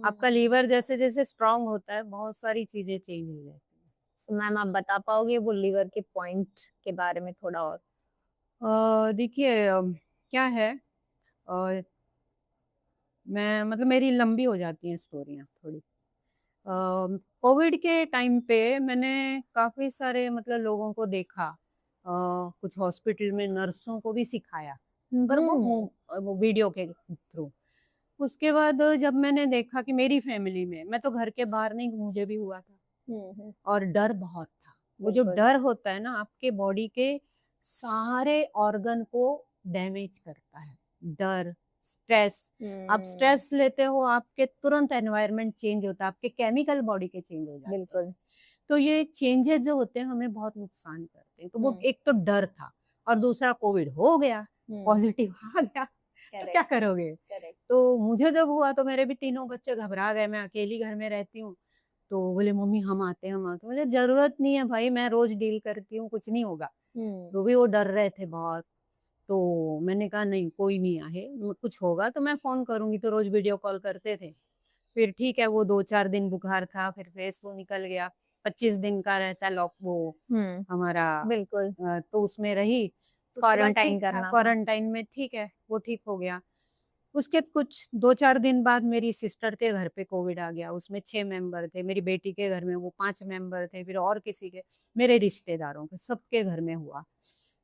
आपका लीवर जैसे-जैसे स्ट्रॉन्ग होता है, बहुत सारी चीज़ें चेंज हो जाती हैं। सो मैम आप बता पाओगे वो लीवर के पॉइंट के बारे में थोड़ा और? देखिए क्या है अ, मैं मतलब मेरी लंबी हो जाती हैं स्टोरियाँ थोड़ी। कोविड के टाइम पे मैंने काफ़ी सारे मतलब लोगों को देखा। कुछ हॉस्पिटल में नर्सों को भी सिखाया, पर वो वीडियो के थ्रू। उसके बाद जब मैंने देखा कि मेरी फैमिली में मैं तो घर के बाहर नहीं, मुझे भी हुआ था और डर बहुत था। वो जो बिल्कुल। डर होता है ना आपके बॉडी के सारे ऑर्गन को डैमेज करता है। डर, स्ट्रेस, आप स्ट्रेस लेते हो आपके तुरंत एनवायरनमेंट चेंज होता है, आपके केमिकल बॉडी के चेंज हो जाते हैं। बिल्कुल। तो ये चेंजेस जो होते हैं हमें बहुत नुकसान करते हैं। तो वो एक तो डर था और दूसरा कोविड हो गया, पॉजिटिव आ गया, तो क्या करेक्ट। करोगे? करेक्ट। तो मुझे जब हुआ तो मेरे भी तीनों बच्चे घबरा गए, मैं अकेली घर में रहती हूँ। तो बोले मम्मी हम आते हैं, हम आते हैं। बोले ज़रूरत नहीं है भाई, मैं रोज़ डील करती हूँ, कुछ नहीं होगा। तो भी वो डर रहे थे बहुत। तो मैंने कहा नहीं कोई नहीं आहे, कुछ होगा तो मैं फ़ोन करूँगी, तो रोज़ वीडियो कॉल करते थे। फिर ठीक है वो 2-4 दिन बुखार था, फिर फेस वो निकल गया। 25 दिन का रहता है लॉक वो हमारा बिल्कुल। तो उसमें रही। उसके बाद क्वारंटाइन ठीक था, करना था। क्वारंटाइन में ठीक है, वो ठीक हो गया। उसके कुछ 2-4 दिन बाद मेरी सिस्टर के घर पे कोविड आ गया, उसमें 6 मेंबर थे, मेरी बेटी के घर में वो 5 मेंबर थे, फिर और किसी के मेरे रिश्तेदारों के, सबके घर में हुआ।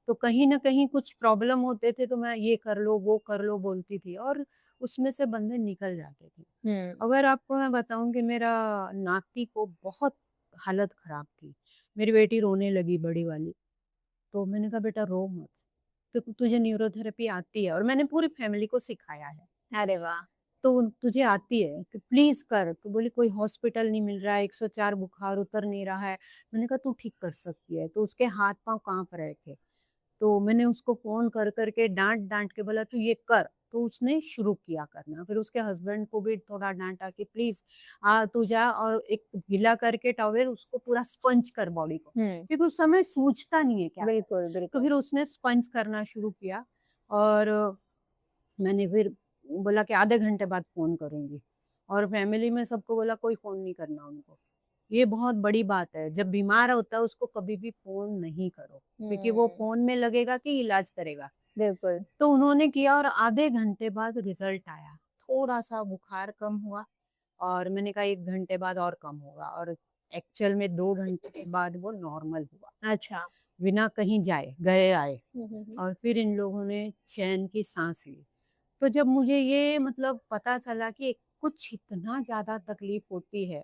तो कहीं न कहीं कुछ प्रॉब्लम होते थे तो मैं ये कर लो, वो कर लो बोलती थी और उसमें से बंदे निकल जाते थे। अगर आपको मैं बताऊँ कि मेरा नाती को बहुत हालत ख़राब थी, मेरी बेटी रोने लगी बड़ी वाली, तो मैंने कहा बेटा रो मत, तो तुझे न्यूरोथेरेपी आती है और मैंने पूरी फैमिली को सिखाया है। अरे वाह। तो तुझे आती है कि प्लीज़ कर, तो बोली कोई हॉस्पिटल नहीं मिल रहा है, 104 बुखार उतर नहीं रहा है। मैंने कहा तू ठीक कर सकती है, तो उसके हाथ-पाँव काँप रहे थे। तो मैंने उसको फ़ोन कर कर के डाँट-डाँट के बोला तू ये कर, तो उसने शुरू किया करना। फिर उसके हस्बैंड को भी थोड़ा डाँटा कि प्लीज़ तू जा और एक गीला करके टॉवेल उसको पूरा स्पंज कर बॉडी को, क्योंकि उस समय सूझता नहीं है क्या करें। बिल्कुल, तो बिल्कुल। फिर उसने स्पंज करना शुरू किया और मैंने फिर बोला कि आधे घंटे बाद फ़ोन करूँगी और फैमिली में सबको बोला कोई फ़ोन नहीं करना उनको। ये बहुत बड़ी बात है, जब बीमार होता है उसको कभी भी फ़ोन नहीं करो, क्योंकि वो फ़ोन में लगेगा कि इलाज करेगा। बिल्कुल। तो उन्होंने किया और आधे घंटे बाद रिज़ल्ट आया, थोड़ा-सा बुखार कम हुआ और मैंने कहा 1 घंटे बाद और कम होगा और एक्चुअल में 2 घंटे के बाद वो नॉर्मल हुआ, अच्छा। बिना कहीं जाए, गए-आए और फिर इन लोगों ने चैन की साँस ली। तो जब मुझे ये मतलब पता चला कि कुछ इतना ज़्यादा तकलीफ़ होती है,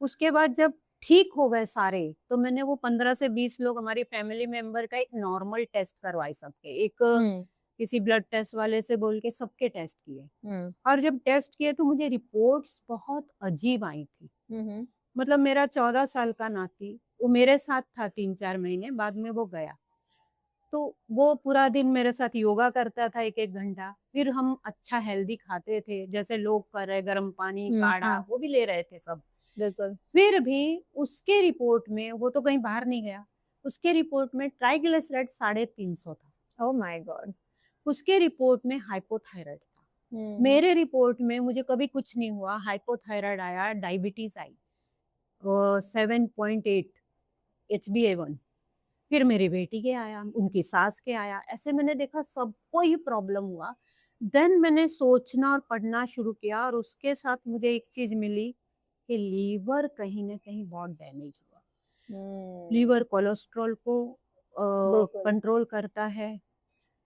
उसके बाद जब ठीक हो गए सारे, तो मैंने वो 15 से 20 लोग हमारी फैमिली मेंबर का एक नॉर्मल टेस्ट करवाए सबके। एक हुँ, किसी ब्लड टेस्ट वाले से बोल के सबके टेस्ट किए हुँ, और जब टेस्ट किए तो मुझे रिपोर्ट्स बहुत अजीब आई थी। हुँ। मतलब मेरा 14 साल का नाती, वो मेरे साथ था 3-4 महीने, बाद में वो गया। तो वो पूरा दिन मेरे साथ योगा करता था 1-1 घंटा। फिर हम अच्छा हेल्दी खाते थे, जैसे लोग कर रहे गर्म पानी, काढ़ा, वो भी ले रहे थे सब। बिल्कुल। फिर भी उसके रिपोर्ट में वो तो कहीं बाहर नहीं गया, उसके रिपोर्ट में ट्राइग्लिसराइड 350 था, ओह माय गॉड! उसके रिपोर्ट में हाइपोथायराइड था। मेरे रिपोर्ट में मुझे कभी कुछ नहीं हुआ, हाइपोथायराइड आया, डायबिटीज़ आई 7.8 HbA1 फिर मेरी बेटी के आया, उनकी सास के आया, ऐसे मैंने देखा सबको ही प्रॉब्लम हुआ। देन मैंने सोचना और पढ़ना शुरू किया और उसके साथ मुझे एक चीज़ मिली कि लीवर कहीं न कहीं बहुत डैमेज हुआ। हुँ, लीवर कोलेस्ट्रॉल को बिल्कुल। कंट्रोल करता है,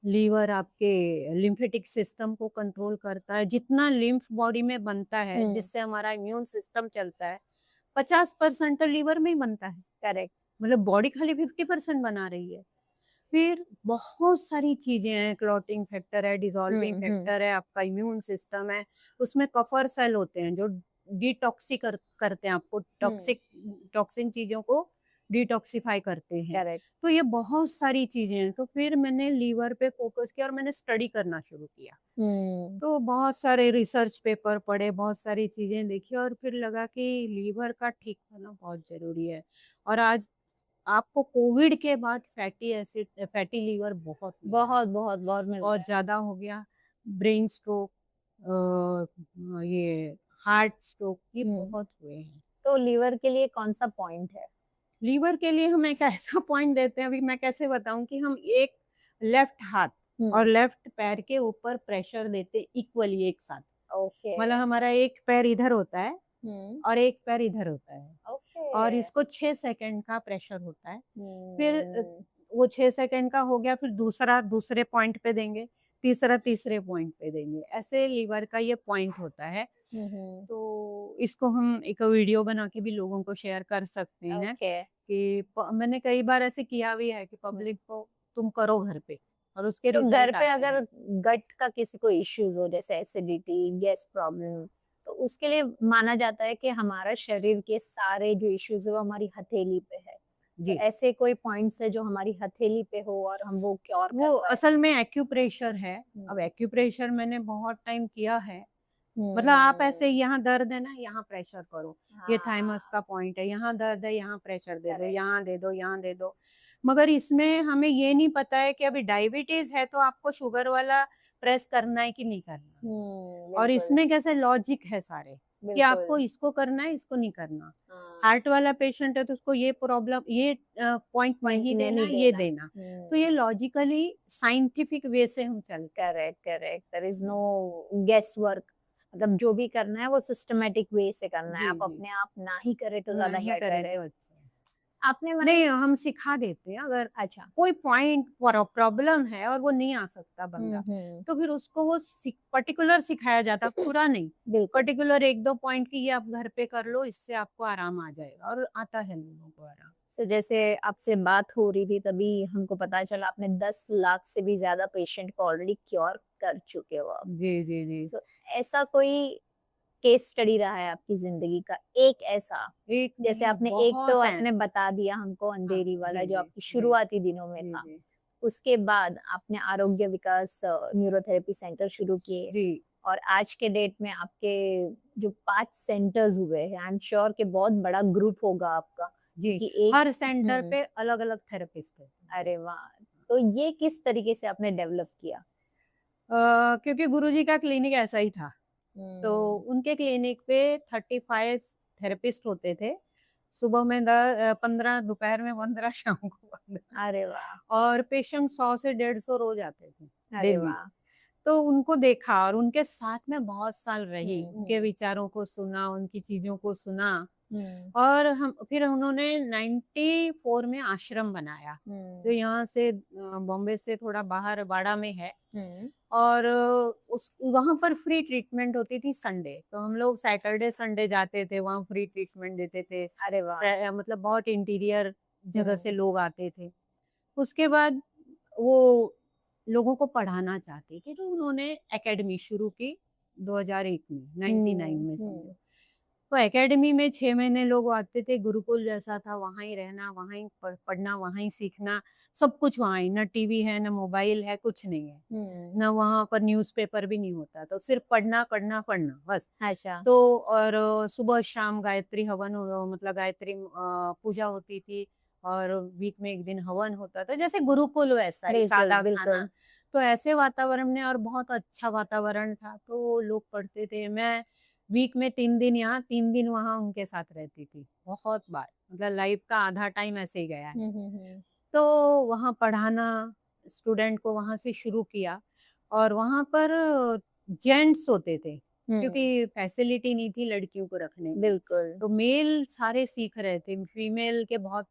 लीवर आपके लिम्फेटिक सिस्टम को कंट्रोल करता है। जितना लिम्फ बॉडी में बनता है, हुँ, जिससे हमारा इम्यून सिस्टम चलता है, 50% तो लीवर में ही बनता है। करेक्ट। मतलब बॉडी खाली 50% बना रही है। फिर बहुत सारी चीजें हैं, क्लॉटिंग फैक्टर है, डिसॉल्विंग फैक्टर है, आपका इम्यून सिस्टम है, उसमें कफर सेल होते हैं जो करते हैं आपको टॉक्सिन चीजों को डिटॉक्सिफाई करते हैं। करेक्ट। तो ये बहुत सारी चीजें हैं। तो फिर मैंने लीवर पे फोकस किया और मैंने स्टडी करना शुरू किया। तो बहुत सारे रिसर्च पेपर पढ़े, बहुत सारी चीजें देखी और फिर लगा कि लीवर का ठीक होना बहुत जरूरी है। और आज आपको कोविड के बाद फैटी लीवर बहुत मिला है, बहुत बहुत बहुत मिलता बहुत है। ज्यादा हो गया। ब्रेन स्ट्रोक, ये हार्ट स्ट्रोक, ये बहुत हुए हैं। तो लीवर के लिए कौन सा पॉइंट है? लीवर के लिए हम एक ऐसा पॉइंट देते हैं, अभी मैं कैसे बताऊं, कि हम एक लेफ्ट हाथ और लेफ्ट पैर के ऊपर प्रेशर देते इक्वली एक साथ। ओके। मतलब हमारा एक पैर इधर होता है और एक पैर इधर होता है ओके। और इसको 6 सेकंड का प्रेशर होता है। फिर वो 6 सेकंड का हो गया, फिर दूसरा दूसरे पॉइंट पे देंगे, तीसरा तीसरे पॉइंट पे देंगे। ऐसे लीवर का ये पॉइंट होता है। तो इसको हम एक वीडियो बना के भी लोगों को शेयर कर सकते हैं कि मैंने कई बार ऐसे किया भी है कि पब्लिक को तुम करो घर पे, और उसके तो घर रिजल्ट पे आते अगर हैं। गट का किसी को इश्यूज हो, जैसे एसिडिटी, गैस प्रॉब्लम, तो उसके लिए माना जाता है कि हमारा शरीर के सारे जो इश्यूज है वो हमारी हथेली पे है। तो जी, ऐसे कोई पॉइंट्स है जो हमारी हथेली पे हो और हम वो क्योर कर वो पाए? असल में एक्यूप्रेशर है। अब एक्यूप्रेशर मैंने बहुत टाइम किया है। मतलब आप ऐसे यहाँ दर्द है ना, यहाँ प्रेशर करो, ये थाइमस का पॉइंट है, यहाँ दर्द है, यहाँ प्रेशर दे दो, Correct. यहाँ दे दो, यहाँ दे दो। मगर इसमें हमें ये नहीं पता है कि अभी डायबिटीज है तो आपको शुगर वाला प्रेस करना है कि नहीं करना। और इसमें कैसे लॉजिक है सारे कि आपको इसको करना है, इसको नहीं करना। हार्ट वाला पेशेंट है तो उसको ये प्रॉब्लम, ये पॉइंट नहीं देना, ये देना। तो ये लॉजिकली साइंटिफिक वे से हम चलते हैं। Correct correct. There is no guess work. मतलब जो भी करना है वो सिस्टमेटिक वे से करना है। जी, आप जी। अपने आप ना ही करे तो ज्यादा नहीं बेटर करें है। तो अच्छा है। आपने नहीं, हम सिखा देते हैं। अगर अच्छा। कोई पॉइंट प्रॉब्लम है और वो नहीं आ सकता बंदा, तो फिर उसको वो पर्टिकुलर सिखाया जाता, पूरा नहीं। बिल्कुल। पर्टिकुलर 1-2 पॉइंट की ये आप घर पे कर लो, इससे आपको आराम आ जाएगा, और आता है लोगों को आराम। तो जैसे आपसे बात हो रही थी तभी हमको पता चला आपने 10 लाख से भी ज्यादा पेशेंट को ऑलरेडी क्योर कर चुके हो आप। जी, जी, जी। So, ऐसा कोई केस स्टडी रहा है आपकी जिंदगी का, एक ऐसा? एक जैसे नहीं, आपने एक तो बहुत हैं। आपने बता दिया हमको, हाँ, अंधेरी वाला जी, जो जी, आपकी जी, शुरुआती दिनों में जी, था। जी, उसके बाद आपने आरोग्य विकास न्यूरोथेरेपी सेंटर शुरू किए, जी, और आज के डेट में आपके जो 5 सेंटर्स हुए हैं, आई एम श्योर कि बहुत बड़ा ग्रुप होगा आपका, जी। कि एक हर सेंटर पे अलग-अलग थेरेपिस्ट है। अरे वाह! तो ये किस तरीके से आपने डेवलप किया? क्योंकि गुरुजी का क्लिनिक ऐसा ही था। तो उनके क्लिनिक पे 35 थेरेपिस्ट होते थे। सुबह में 15, दोपहर में 15, शाम को 15। अरे वाह! और पेशेंट 100 से 150 रोज आते थे अरे डेली। वाह! तो उनको देखा और उनके साथ में बहुत साल रही, उनके विचारों को सुना, उनकी चीजों को सुना। और हम फिर उन्होंने 94 में आश्रम बनाया, जो यहाँ से बॉम्बे से थोड़ा बाहर बाड़ा में है। और उस वहाँ पर फ्री ट्रीटमेंट होती थी संडे, तो हम लोग सैटरडे संडे जाते थे, वहाँ फ्री ट्रीटमेंट देते थे। अरे वाह! मतलब बहुत इंटीरियर जगह से लोग आते थे। उसके बाद वो लोगों को पढ़ाना चाहते थे, तो उन्होंने एकेडमी शुरू की 2001 में, 99 में समझो। तो एकेडमी में 6 महीने लोग आते थे, गुरुकुल जैसा था, वहाँ ही रहना, वहाँ ही पढ़ना, वहाँ ही सीखना, सब कुछ वहाँ ही। ना टीवी है, ना मोबाइल है, कुछ नहीं है। ना वहाँ पर न्यूज़पेपर भी नहीं होता, तो सिर्फ पढ़ना, पढ़ना, पढ़ना, बस। अच्छा। तो और सुबह शाम गायत्री हवन मतलब गायत्री पूजा होती थी, और वीक में 1 दिन हवन होता था, जैसे गुरुकुल वैसा ही, बिल्कुल, सादा बिल्कुल। खाना। तो ऐसे वातावरण में, और बहुत अच्छा वातावरण था, तो लोग पढ़ते थे। मैं वीक में 3 दिन यहाँ, 3 दिन वहाँ उनके साथ रहती थी, बहुत बार। मतलब लाइफ का आधा टाइम ऐसे ही गया है। तो वहाँ पढ़ाना स्टूडेंट को वहाँ से शुरू किया, और वहाँ पर जेंट्स होते थे, क्योंकि फैसिलिटी नहीं थी लड़कियों को रखने की। बिल्कुल। तो मेल सारे सीख रहे थे, फीमेल के बहुत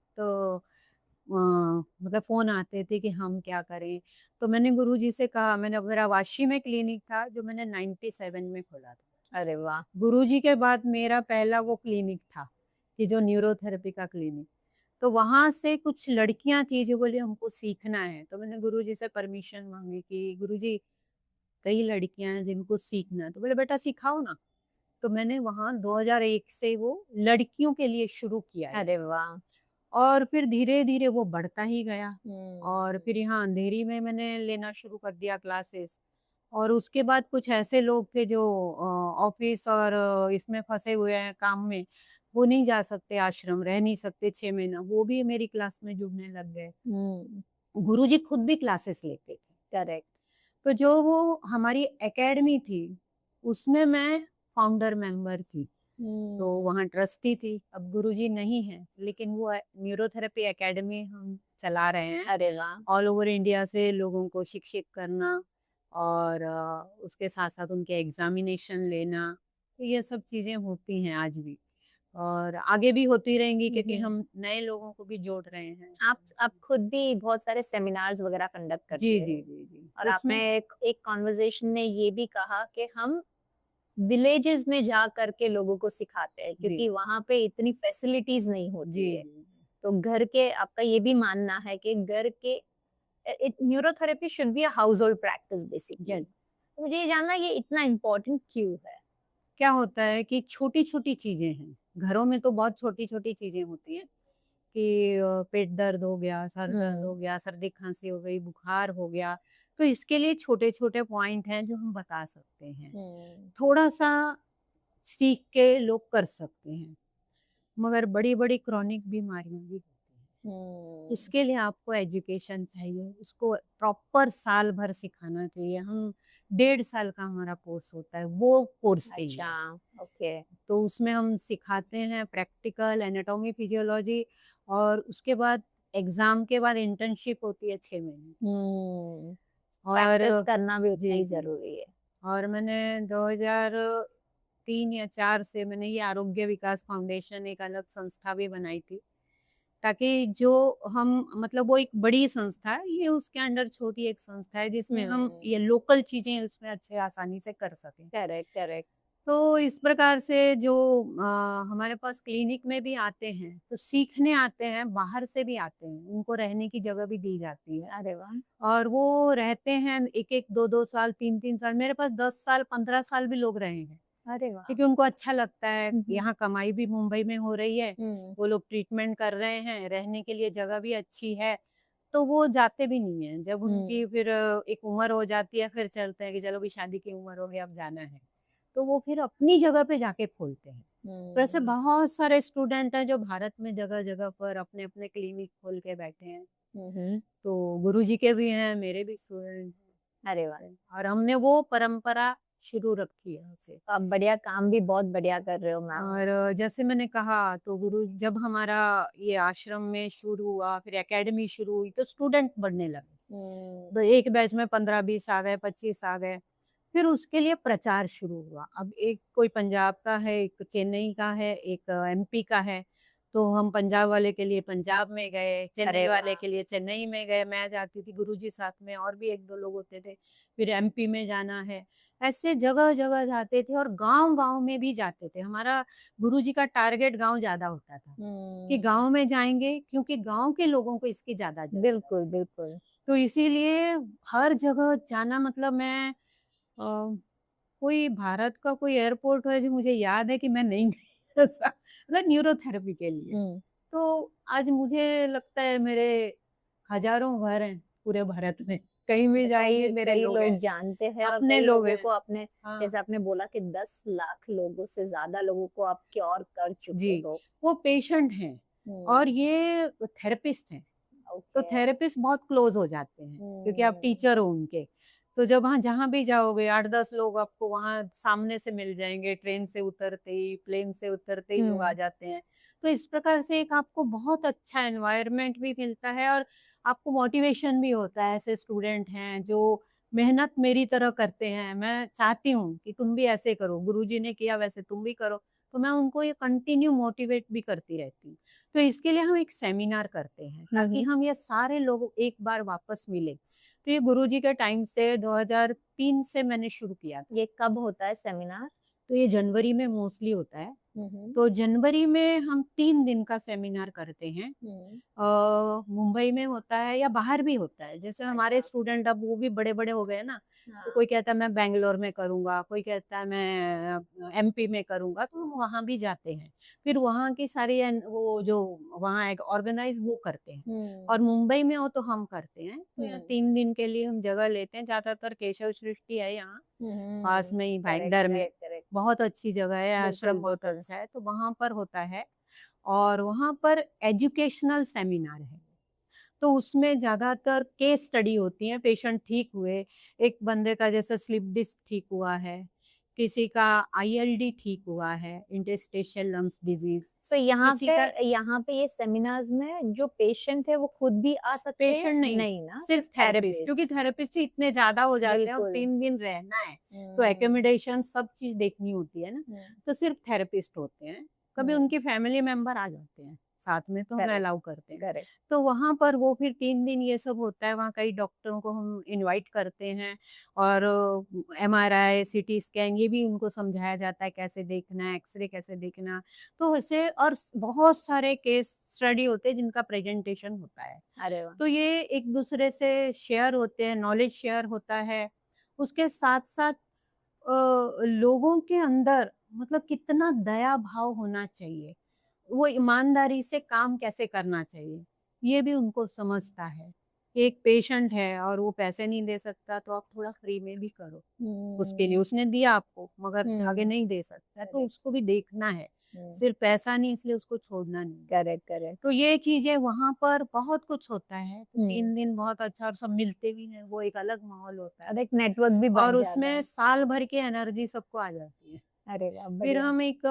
मतलब फोन आते थे कि हम क्या करें। तो मैंने गुरुजी से कहा, मैंने मेरा वाशी में क्लिनिक था जो मैंने 97 में खोला था। अरे वाह! गुरुजी के बाद मेरा पहला वो क्लिनिक था कि जो न्यूरोथेरेपी का क्लिनिक। तो वहाँ से कुछ लड़कियाँ थी जो बोली हमको सीखना है, तो मैंने गुरुजी से परमिशन माँगी कि गुरुजी कई लड़कियाँ हैं जिनको सीखना है, तो बोले बेटा सिखाओ ना। तो मैंने वहाँ 2001 से वो लड़कियों के लिए शुरू किया है अरे वाह! और फिर धीरे-धीरे वो बढ़ता ही गया और हुँ। फिर यहाँ अंधेरी में मैंने लेना शुरू कर दिया क्लासेस और उसके बाद कुछ ऐसे लोग थे जो ऑफ़िस और इसमें फँसे हुए हैं काम में, वो नहीं जा सकते आश्रम, रह नहीं सकते 6 महीना, वो भी मेरी क्लास में जुड़ने लग गए। हुँ, गुरुजी खुद भी क्लासेस लेते थे। करेक्ट। तो जो वो हमारी एकेडमी थी, उसमें मैं फाउंडर मेंबर थी। तो हुँ। वहाँ ट्रस्टी थी, अब गुरुजी नहीं हैं, लेकिन वो न्यूरोथेरेपी एकेडमी हम चला रहे हैं। अरे वाह! ऑल ओवर इंडिया से लोगों को शिक्षित करना और उसके साथ-साथ उनके एग्ज़ामिनेशन लेना, तो ये सब चीज़ें होती हैं आज भी और आगे भी होती रहेंगी हुँ, क्योंकि हुँ। हम नए लोगों को भी जोड़ रहे हैं। आप खुद भी बहुत सारे सेमिनार्स वगैरह कंडक्ट जी, करते जी, हो जी, जी। और आपने उसमें एक कन्वर्सेशन में ये भी कहा कि हम विलेजेस में जा कर के लोगों को सिखाते हैं जी, क्योंकि वहाँ पे इतनी फैसिलिटीज़ नहीं जी, होती है। जी। तो घर के आपका ये भी मानना है कि घर के it neurotherapy should be a household practice basically. जी। तो मुझे ये जानना ये इतना इम्पोर्टेंट क्यों है? क्या होता है कि छोटी-छोटी चीज़ें हैं, घरों में तो बहुत छोटी-छोटी चीज़ें होती हैं कि पेट दर्द हो गया, सर दर्द हो हुँ, गया, सर्दी-खाँसी हो गई, बुखार हो गया, तो इसके लिए छोटे-छोटे पॉइंट हैं जो हम बता सकते हैं। हुँ, थोड़ा-सा सीख के लोग कर सकते हैं, मगर बड़ी-बड़ी क्रॉनिक बीमारियाँ भी होती हैं। हुँ। उसके लिए आपको एजुकेशन चाहिए, उसको प्रॉपर साल भर सिखाना चाहिए। हम 1.5 साल का हमारा कोर्स होता है, वो कोर्स चाहिए। अच्छा, ओके। तो उसमें हम सिखाते हैं प्रैक्टिकल, एनाटॉमी, फिजियोलॉजी और उसके बाद एग्ज़ाम के बाद इंटर्नशिप होती है 6 महीने की। हुँ, और प्रैक्टिस करना भी उतना जी, ही जी। ज़रूरी है। और मैंने 2003 या 4 से मैंने ये आरोग्य विकास फाउंडेशन एक अलग संस्था भी बनाई थी, ताकि जो हम मतलब वो एक बड़ी संस्था है, ये उसके अंडर छोटी एक संस्था है जिसमें हम हुँ, ये लोकल चीज़ें उसमें अच्छे आसानी से कर सकें। Correct, correct. तो इस प्रकार से जो हमारे पास क्लिनिक में भी आते हैं, तो सीखने आते हैं, बाहर से भी आते हैं, उनको रहने की जगह भी दी जाती है अरे वाह! और वो रहते हैं 1-1, 2-2 साल, 3-3 साल, मेरे पास 10 साल, 15 साल भी लोग रहे हैं, अरे वाह! क्योंकि उनको अच्छा लगता है, हुँ, हुँ। यहाँ कमाई भी मुंबई में हो रही है, हुँ, वो लोग ट्रीटमेंट कर रहे हैं, रहने के लिए जगह भी अच्छी है, तो वो जाते भी नहीं हैं। जब हुँ, उनकी फिर एक उम्र हो जाती है, फिर चलते हैं कि चलो अभी शादी की उम्र हो गई, अब जाना है। तो वो फिर अपनी जगह पे जाके खोलते हैं। तो ऐसे हुँ, बहुत सारे स्टूडेंट हैं जो भारत में जगह-जगह पर अपने-अपने क्लिनिक खोल के बैठे हैं। हुँ, हुँ। तो गुरुजी के भी हैं, मेरे भी स्टूडेंट अरे हैं वाह! ऐसे और हमने वो परंपरा शुरू रखी है उसे। तो आप बढ़िया काम भी बहुत बढ़िया कर रहे हो मैम। और जैसे मैंने कहा तो गुरु जब हमारा ये आश्रम में शुरू हुआ, फिर एकेडमी शुरू हुई तो स्टूडेंट बढ़ने लगे। हुँ, तो एक बैच में 15-20 आ गए, 25 आ गए। फिर उसके लिए प्रचार शुरू हुआ। अब एक कोई पंजाब का है, एक चेन्नई का है, एक एमपी का है। तो हम पंजाब वाले के लिए पंजाब में गए, चेन्नई अरे वाले वाह! के लिए चेन्नई में गए। मैं जाती थी गुरुजी साथ में और भी 1-2 लोग होते थे। फिर एमपी में जाना है। ऐसे जगह-जगह जाते थे और गाँव-गाँव में भी जाते थे। हमारा गुरुजी का टारगेट गाँव ज़्यादा होता था, कि हुँ, गाँव में जाएँगे क्योंकि गाँव के लोगों को इसकी ज़्यादा ज़रूरत है। बिल्कुल, बिल्कुल। तो इसीलिए हर जगह जाना मतलब मैं कोई भारत का कोई एयरपोर्ट है जो मुझे याद है कि मैं नहीं गई ऐसा मतलब न्यूरोथेरेपी के लिए। हुँ, तो आज मुझे लगता है मेरे हज़ारों घर हैं पूरे भारत में। कहीं भी जाऊँगी कई मेरे कई लोग लोग हैं, जानते हैं और अपने कई लोग लोगों हैं। को अपने हाँ, जैसे आपने बोला कि 10 लाख लोगों से ज़्यादा लोगों को आप क्योर कर चुके जी, हो। वो पेशेंट हैं और हुँ, ये थेरेपिस्ट हैं। तो ओके। थेरेपिस्ट बहुत क्लोज़ हो जाते हैं, क्योंकि आप हुँ, टीचर हो उनके। तो जब वहाँ जहाँ भी जाओगे 8-10 लोग आपको वहाँ सामने से मिल जाएँगे, ट्रेन से उतरते ही, प्लेन से उतरते ही लोग आ हुँ, जाते हैं। तो इस प्रकार से एक आपको बहुत अच्छा एनवायरनमेंट भी मिलता है और आपको मोटिवेशन भी होता है, ऐसे स्टूडेंट हैं जो मेहनत मेरी तरह करते हैं। मैं चाहती हूँ कि तुम भी ऐसे करो, गुरुजी ने किया वैसे तुम भी करो। तो मैं उनको ये कंटिन्यू मोटिवेट भी करती रहती हूँ। तो इसके लिए हम एक सेमिनार करते हैं हुँ, ताकि हुँ। हम ये सारे लोग एक बार वापस मिलें। तो ये गुरुजी के टाइम से 2003 से मैंने शुरू किया था। ये कब होता है सेमिनार? तो ये जनवरी में मोस्टली होता है तो जनवरी में हम 3 दिन का सेमिनार करते हैं। मुंबई में होता है या बाहर भी होता है। जैसे हमारे अच्छा। स्टूडेंट अब वो भी बड़े-बड़े हो गए ना, तो हाँ। कोई कहता है मैं बैंगलोर में करूँगा, कोई कहता है मैं एमपी में करूँगा, तो हम वहाँ भी जाते हैं। फिर वहाँ की सारी वो जो वहाँ एक ऑर्गेनाइज़ वो करते हैं। और मुंबई में हो तो हम करते हैं। तो यहाँ 3 दिन के लिए हम जगह लेते हैं, ज़्यादातर केशव सृष्टि है यहाँ, पास में ही करेक्ट, भाईंदर में। Correct, correct. बहुत अच्छी जगह है, बिल्कुल, आश्रम बहुत बिल्कुल। अच्छा है, तो वहाँ पर होता है। और वहाँ पर एजुकेशनल सेमिनार है। तो उसमें ज़्यादातर केस स्टडी होती है, पेशेंट ठीक हुए, एक बंदे का जैसे स्लिप डिस्क ठीक हुआ है, किसी का आईएलडी ठीक हुआ है, इंटरस्टिशियल लंग्स डिजीज़, सो किसी का यहाँ पे ये सेमिनार्स में जो पेशेंट है वो खुद भी आ सकते हैं? पेशेंट नहीं, नहीं ना, सिर्फ सिर्फ थेरेपिस्ट, थेरेपिस्ट। क्योंकि थेरेपिस्ट ही इतने ज़्यादा हो जाते हैं और बिल्कुल। 3 दिन रहना है, तो हुँ, एकोमोडेशन सब चीज़ देखनी होती है ना, हुँ, तो सिर्फ थेरेपिस्ट होते हैं। कभी हुँ। उनकी फैमिली मेंबर आ जाते हैं, साथ में तो हम करेक्ट, अलाउ करते हैं। करेक्ट। तो वहाँ पर वो फिर 3 दिन ये सब होता है, वहाँ कई डॉक्टरों को हम इनवाइट करते हैं और एमआरआई, सीटी स्कैन ये भी उनको समझाया जाता है कैसे देखना है, एक्स-रे कैसे देखना। तो ऐसे और बहुत सारे केस स्टडी होते हैं जिनका प्रेजेंटेशन होता है। अरे वाह! तो ये एक दूसरे से शेयर होते हैं, नॉलेज शेयर होता है। उसके साथ-साथ लोगों के अंदर मतलब कितना दया भाव होना चाहिए, वो ईमानदारी से काम कैसे करना चाहिए, ये भी उनको समझता है। एक पेशेंट है और वो पैसे नहीं दे सकता तो आप थोड़ा फ्री में भी करो, उसके लिए हुँ, उसने दिया आपको मगर आगे हुँ। नहीं दे सकता है, तो करेक्ट, उसको भी देखना है। हुँ। सिर्फ पैसा नहीं इसलिए उसको छोड़ना नहीं। Correct, correct. तो ये चीज़ें वहाँ पर बहुत कुछ होता है, तो हुँ, 3 दिन बहुत अच्छा और सब मिलते भी हैं, वो एक अलग माहौल होता और है एक नेटवर्क भी और बन जाता उसमें है। साल भर की एनर्जी सबको आ जाती है। अरे वाह! फिर बढ़िया। हम एक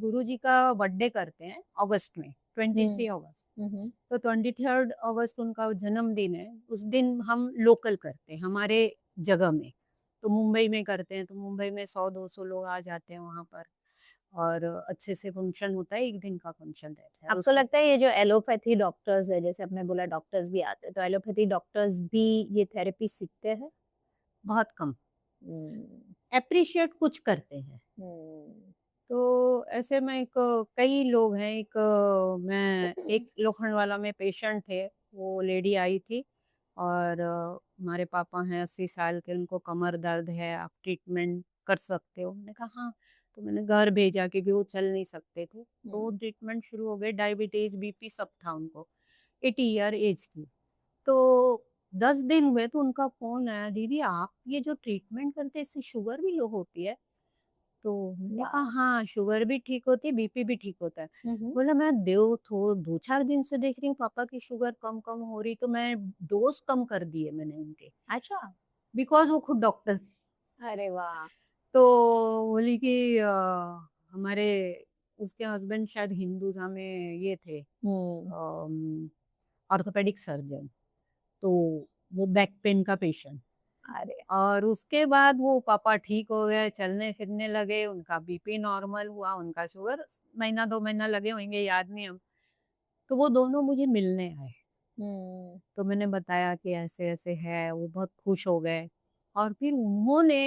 गुरुजी का बर्थडे करते हैं अगस्त में, हुँ, 23 अगस्त। हुँ, हुँ। तो 23 अगस्त उनका जन्मदिन है, उस दिन हम लोकल करते हैं हमारे जगह में। तो मुंबई में करते हैं, तो मुंबई में 100-200 लोग आ जाते हैं वहाँ पर और अच्छे से फंक्शन होता है, 1 दिन का फंक्शन रहता है और आपको उसमें लगता है ये जो एलोपैथी डॉक्टर्स है, जैसे आपने बोला डॉक्टर्स भी आते हैं, तो एलोपैथी डॉक्टर्स भी ये थेरेपी सीखते हैं? बहुत कम हुँ, एप्रिशिएट कुछ करते हैं। हुँ। तो ऐसे में एक कई लोग हैं, एक मैं एक लोखंडवाला में पेशेंट थे, वो लेडी आई थी और हमारे पापा हैं 80 साल के, उनको कमर दर्द है, आप ट्रीटमेंट कर सकते हो? मैंने कहा हाँ, तो मैंने घर भेजा क्योंकि वो चल नहीं सकते थे। तो हुँ, ट्रीटमेंट शुरू हो गए, डायबिटीज़, बीपी सब था उनको, 80 ईयर एज थी। तो 10 दिन हुए तो उनका फ़ोन आया, "दीदी आप ये जो ट्रीटमेंट करते हैं इससे शुगर भी लो होती है?" तो मैंने कहा वाओ! हाँ, शुगर भी ठीक होती है, बीपी भी ठीक होता है। हुँ, हुँ। बोला मैं 2-4 दिन से देख रही हूँ पापा की शुगर कम-कम हो रही, तो मैं डोज़ कम कर दिए मैंने उनके, अच्छा, बिकॉज़ वो खुद डॉक्टर। अरे वाह! तो बोली कि हमारे उसके हस्बैंड शायद हिंदुज़ा में ये थे हुँ, ऑर्थोपेडिक सर्जन, तो वो बैक पेन का पेशेंट। अरे! और उसके बाद वो पापा ठीक हो गए, चलने-फिरने लगे, उनका बीपी नॉर्मल हुआ, उनका शुगर महीना 2 महीना लगे होंगे, याद नहीं अब। तो वो दोनों मुझे मिलने आए, हुँ, तो मैंने बताया कि ऐसे-ऐसे है, वो बहुत खुश हो गए और फिर उन्होंने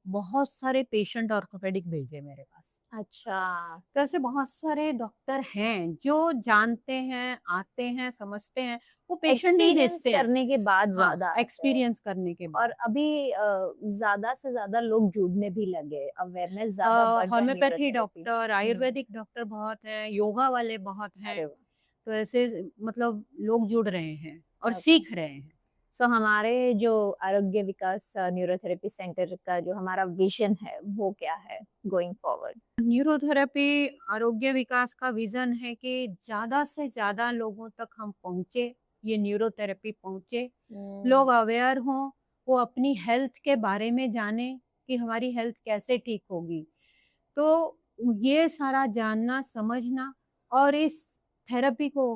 बहुत सारे पेशेंट ऑर्थोपेडिक भेजे मेरे पास। अच्छा। तो ऐसे बहुत सारे डॉक्टर हैं, जो जानते हैं, आते हैं, समझते हैं, वो पेशेंट ही एक्सपीरियंस भेजते हैं। करने के बाद हाँ, ज़्यादा आते हैं। एक्सपीरियंस करने के और बाद। अभी ज़्यादा से ज़्यादा लोग जुड़ने भी लगे, अवेयरनेस ज़्यादा बढ़ रहा है होम्योपैथी न्यूरोथेरेपी। डॉक्टर, हुँ, आयुर्वेदिक डॉक्टर बहुत हैं, योगा वाले बहुत हैं, अरे वाह! तो ऐसे मतलब लोग जुड़ रहे हैं और ओके। सीख रहे हैं। सो हमारे जो आरोग्य विकास न्यूरोथेरेपी सेंटर का जो हमारा विज़न है, वो क्या है गोइंग फॉरवर्ड? न्यूरोथेरेपी आरोग्य विकास का विज़न है कि ज़्यादा से ज़्यादा लोगों तक हम पहुँचे, ये न्यूरोथेरेपी पहुँचे, हुँ, लोग अवेयर हों, वो अपनी हेल्थ के बारे में जानें कि हमारी हेल्थ कैसे ठीक होगी। तो ये सारा जानना, समझना और इस थेरेपी को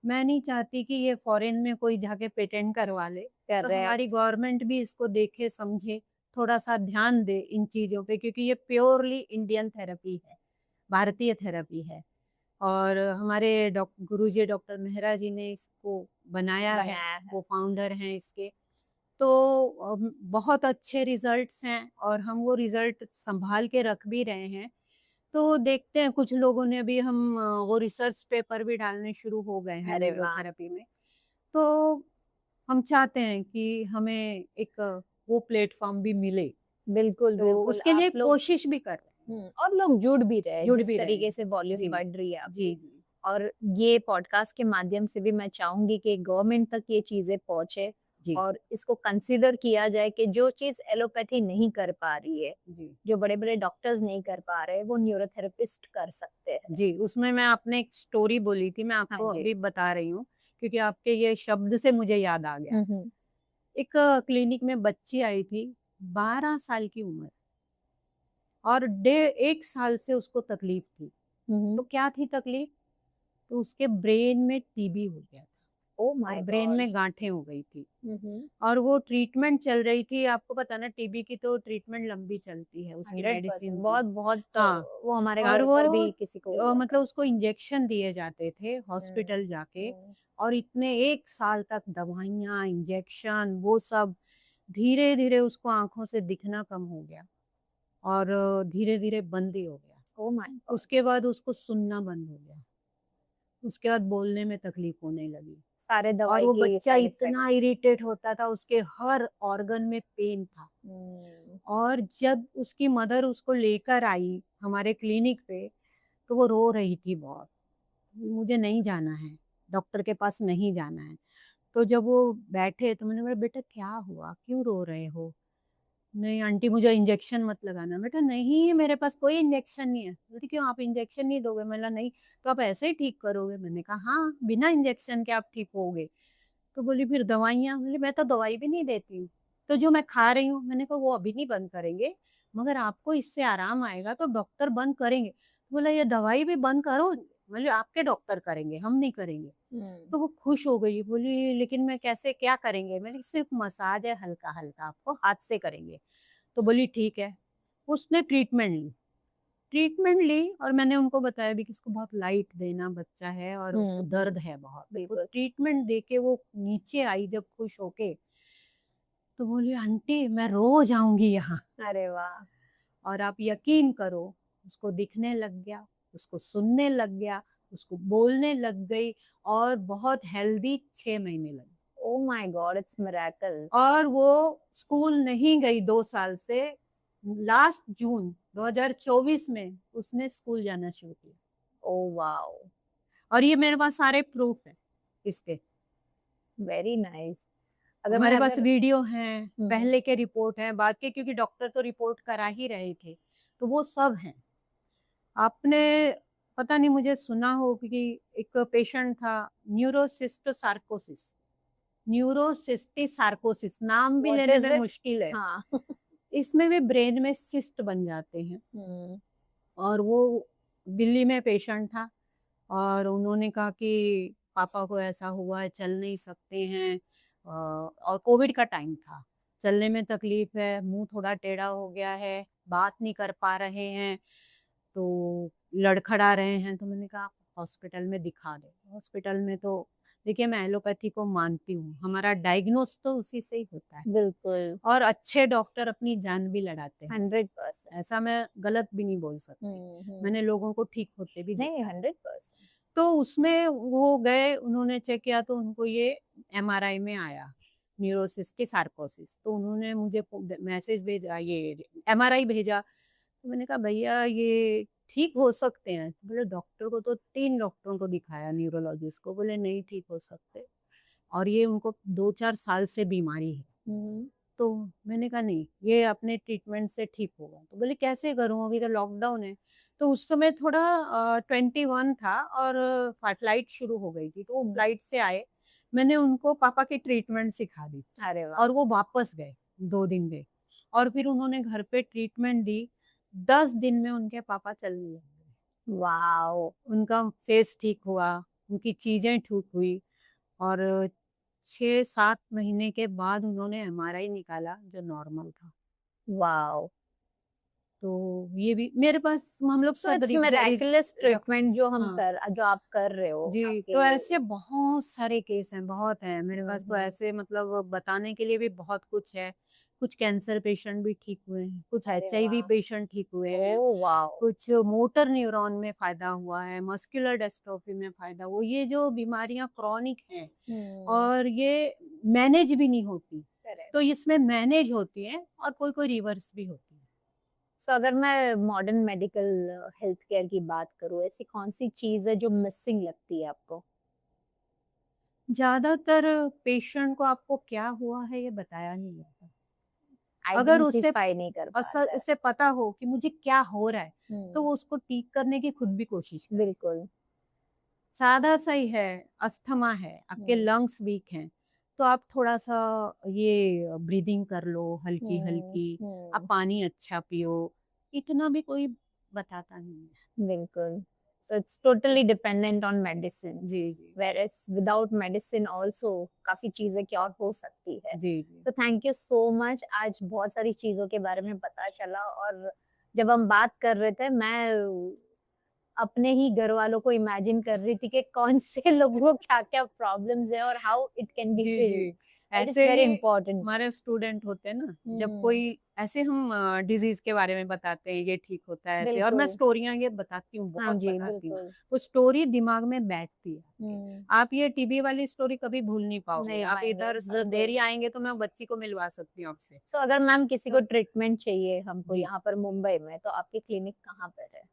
मैं नहीं चाहती कि ये फ़ॉरेन में कोई जाके पेटेंट करवा ले। तो करेक्ट। हमारी गवर्नमेंट भी इसको देखे, समझे, थोड़ा-सा ध्यान दे इन चीज़ों पे क्योंकि ये प्योरली इंडियन थेरेपी है, भारतीय थेरेपी है। और हमारे गुरुजी डॉक्टर मेहरा जी ने इसको बनाया है, बनाया है। वो फाउंडर हैं इसके। तो बहुत अच्छे रिज़ल्ट्स हैं और हम वो रिज़ल्ट सँभाल के रख भी रहे हैं। तो देखते हैं, कुछ लोगों ने अभी हम वो रिसर्च पेपर भी डालने शुरू हो गए हैं अरे वाह! न्यूरोथेरेपी में। तो हम चाहते हैं कि हमें एक वो प्लेटफ़ॉर्म भी मिले, बिल्कुल, तो बिल्कुल। उसके आप लिए लोग कोशिश भी कर रहे हैं, और लोग जुड़ भी रहे हैं, जुड़ जिस भी रहे तरीके हैं। से वॉल्यूम जी, बढ़ रही है जी, आपकी। जी, और ये पॉडकास्ट के माध्यम से भी मैं चाहूँगी कि गवर्नमेंट तक ये चीज़ें पहुँचे जी, और इसको कंसीडर किया जाए कि जो चीज़ एलोपैथी नहीं कर पा रही है, जी। जो बड़े-बड़े डॉक्टर्स नहीं कर पा रहे, वो न्यूरोथेरेपिस्ट कर सकते हैं। जी, उसमें मैं आपने एक स्टोरी बोली थी, मैं हाँ आपको जी। अभी बता रही हूँ, क्योंकि आपके ये शब्द से मुझे याद आ गया। हुँ, हुँ। एक क्लिनिक में बच्ची आई थी, 12 साल की उम्र, और 1 साल से उसको तकलीफ थी। हुँ, तो हुँ। क्या थी तकलीफ? तो उसके ब्रेन में टीबी हो गया था ओह और माय ब्रेन गॉड! में गाँठें हो गई थी, हुँ, हुँ। और वो ट्रीटमेंट चल रही थी। आपको पता है ना, टीबी की तो ट्रीटमेंट लंबी चलती है, उसकी 100% मेडिसिन की। बहुत-बहुत हाँ, वो हमारे और घर वो पर भी किसी को हुआ था। मतलब उसको इंजेक्शन दिए जाते थे हुँ, हॉस्पिटल जाके, हुँ। और इतने 1 साल तक दवाइयाँ, इंजेक्शन, वो सब। धीरे-धीरे उसको आँखों से दिखना कम हो गया, और धीरे-धीरे बंद ही हो गया। Oh my God! उसके बाद उसको सुनना बंद हो गया। उसके बाद बोलने में तकलीफ होने लगी, सारे और दवाई वो के बच्चा साइड इतना इफेक्ट्स। इरिटेट होता था, उसके हर ऑर्गन में पेन था। हुँ। और जब उसकी मदर उसको लेकर आई हमारे क्लिनिक पे, तो वो रो रही थी बहुत। मुझे नहीं जाना है, डॉक्टर के पास नहीं जाना है। तो जब वो बैठे तो मैंने बोला, बेटा क्या हुआ? क्यों रो रहे हो? नहीं आंटी, मुझे इंजेक्शन मत लगाना। बेटा नहीं, मेरे पास कोई इंजेक्शन नहीं है। बोलती क्यों, आप इंजेक्शन नहीं दोगे? मैंने नहीं, तो आप ऐसे ही ठीक करोगे? मैंने कहा हाँ, बिना इंजेक्शन के आप ठीक होगे। तो बोली फिर दवाइयाँ? बोली मैं तो दवाई भी नहीं देती हूँ। तो जो मैं खा रही हूँ, मैंने कहा वो अभी नहीं बंद करेंगे, मगर आपको इससे आराम आएगा तो डॉक्टर बंद करेंगे। बोला ये दवाई भी बंद करो? बोले आपके डॉक्टर करेंगे, हम नहीं करेंगे। हुँ। तो वो खुश हो गई, बोली लेकिन मैं कैसे, क्या करेंगे? मैंने कहा सिर्फ मसाज है, हल्का-हल्का आपको हाथ से करेंगे। तो बोली ठीक है। उसने ट्रीटमेंट ली, और मैंने उनको बताया भी कि इसको बहुत लाइट देना, बच्चा है और उसको हुँ, दर्द हुँ। है बहुत। तो बिल्कुल। ट्रीटमेंट देके वो नीचे आई जब खुश होके, तो बोली आंटी मैं रोज़ आऊँगी यहाँ। अरे वाह! और आप यकीन करो, उसको दिखने लग गया, उसको सुनने लग गया, उसको बोलने लग गई, और बहुत हेल्दी 6 महीने लगे। Oh my God! It's miracle. और वो स्कूल नहीं गई 2 साल से। लास्ट जून 2024 में उसने स्कूल जाना शुरू किया, ओह वाओ! और ये मेरे पास सारे प्रूफ हैं इसके। Very nice. अगर मैं हमारे पास अगर वीडियो हैं, हुँ, हुँ। पहले के रिपोर्ट हैं, बाद के, क्योंकि डॉक्टर तो रिपोर्ट करा ही रहे थे, तो वो सब हैं। आपने पता नहीं, मुझे सुना हो कि एक पेशेंट था, न्यूरोसिस्टोसार्कोसिस, न्यूरोसिस्टिसार्कोसिस, नाम भी व्हाट लेने इज़ में इट? मुश्किल है। हाँ। इसमें भी ब्रेन में सिस्ट बन जाते हैं, हुँ। और वो दिल्ली में पेशेंट था, और उन्होंने कहा कि पापा को ऐसा हुआ है, चल नहीं सकते हैं, और कोविड का टाइम था, चलने में तकलीफ है, मुंह थोड़ा टेढ़ा हो गया है, बात नहीं कर पा रहे हैं, तो लड़खड़ा रहे हैं। तो मैंने कहा आप हॉस्पिटल में दिखा दे। हॉस्पिटल में तो देखिए, मैं एलोपैथी को मानती हूँ, हमारा डायग्नोस तो उसी से ही होता है, बिल्कुल, और अच्छे डॉक्टर अपनी जान भी लड़ाते हैं। 100%। ऐसा मैं गलत भी नहीं बोल सकती। हुँ, हुँ। मैंने लोगों को ठीक होते भी नहीं, देखा है। 100%। तो उसमें वो गए, उन्होंने चेक किया, तो उनको ये एमआरआई में आया न्यूरोसिस्टिक सार्कोसिस। तो उन्होंने मुझे मैसेज भेजा, ये एमआरआई भेजा। तो मैंने कहा भैया ये ठीक हो सकते हैं? तो बोले डॉक्टर को तो 3 डॉक्टरों को दिखाया, न्यूरोलॉजिस्ट को, बोले नहीं ठीक हो सकते, और ये उनको 2-4 साल से बीमारी है। हुँ, तो मैंने कहा नहीं, ये अपने ट्रीटमेंट से ठीक होगा। तो बोले कैसे करूँ, अभी तो लॉकडाउन है। तो उस समय थोड़ा 21 था, और फ्लाइट शुरू हो गई थी, तो वो हुँ। फ्लाइट से आए, मैंने उनको पापा की ट्रीटमेंट सिखा दी, अरे वाह! और वो वापस गए 2 दिन गए, और फिर उन्होंने घर पे ट्रीटमेंट दी। 10 दिन में उनके पापा चलने लग गए, वॉव! उनका फेस ठीक हुआ, उनकी चीजें ठीक हुई, और 6-7 महीने के बाद उन्होंने एमआरआई निकाला जो नॉर्मल था। वॉव! तो ये भी मेरे पास, हम लोग सो सब इट्स रिप मिरेकुलस रख ट्रीटमेंट हाँ, जो आप कर रहे हो जी, आपके तो ऐसे बहुत सारे केस हैं, बहुत हैं। मेरे हुँ, पास तो हुँ। ऐसे, मतलब बताने के लिए भी बहुत कुछ है। कुछ कैंसर पेशेंट भी ठीक हुए हैं, कुछ अरे HIV वाह! पेशेंट ठीक हुए हैं, ओह वाओ! कुछ मोटर न्यूरॉन में फ़ायदा हुआ है, मस्कुलर डिस्ट्रोफी में फ़ायदा हुआ। ये जो बीमारियाँ क्रॉनिक हैं हुँ, और ये मैनेज भी नहीं होती, करेक्ट। तो इसमें मैनेज होती हैं और कोई-कोई रिवर्स भी होती है। सो अगर मैं मॉडर्न मेडिकल हेल्थ केयर की बात करूँ, ऐसी कौन-सी चीज़ है जो मिसिंग लगती है आपको? ज़्यादातर पेशेंट को आपको क्या हुआ है ये बताया नहीं जाता। अगर उससे आइडेंटिफाई नहीं कर पाता है। उसे पता हो कि मुझे क्या हो रहा है, तो हुँ, वो उसको ठीक करने की खुद भी कोशिश करे। बिल्कुल। सादा सा ही है, अस्थमा है, आपके हुँ, लंग्स वीक हैं, तो आप थोड़ा-सा ये ब्रीदिंग कर लो हुँ, हल्की-हल्की, आप हुँ, पानी अच्छा पियो, इतना भी कोई बताता नहीं है। बिल्कुल। So it's totally dependent on medicine, जी, जी। व्हेयरएज़ विदाउट मेडिसिन आल्सो काफ़ी चीज़ें क्योर हो सकती है। जी, जी। तो थैंक यू सो मच, आज बहुत सारी चीज़ों के बारे में पता चला और जब हम बात कर रहे थे मैं अपने ही घरवालों को इमेजिन कर रही थी कि कौन से लोगों को क्या-क्या प्रॉब्लम्स है और हाउ इट कैन बी जी, हील्ड। जी। दैट इज़ ऐसे वेरी ही इम्पोर्टेंट थिंग। हमारे स्टूडेंट होते हैं ना, जब हुँ, कोई ऐसे हम डिज़ीज़ के बारे में बताते हैं, ये ठीक होता है ऐसे और मैं बिल्कुल। स्टोरियाँ ये बताती हूँ, हाँ बहुत जी, बताती हूँ, बिल्कुल। तो स्टोरी दिमाग में बैठती है आपके। हुँ, आप ये टीबी वाली स्टोरी कभी भूल नहीं पाओगे। नहीं आप पाएँगे, इधर स बिल्कुल। देरी आएँगे तो मैं बच्ची को मिलवा सकती हूँ आपसे। सो अगर मैम किसी को तो ट्रीटमेंट चाहिए हमको जी। यहाँ पर मुंबई में, तो आपकी क्लिनिक कहाँ पर है?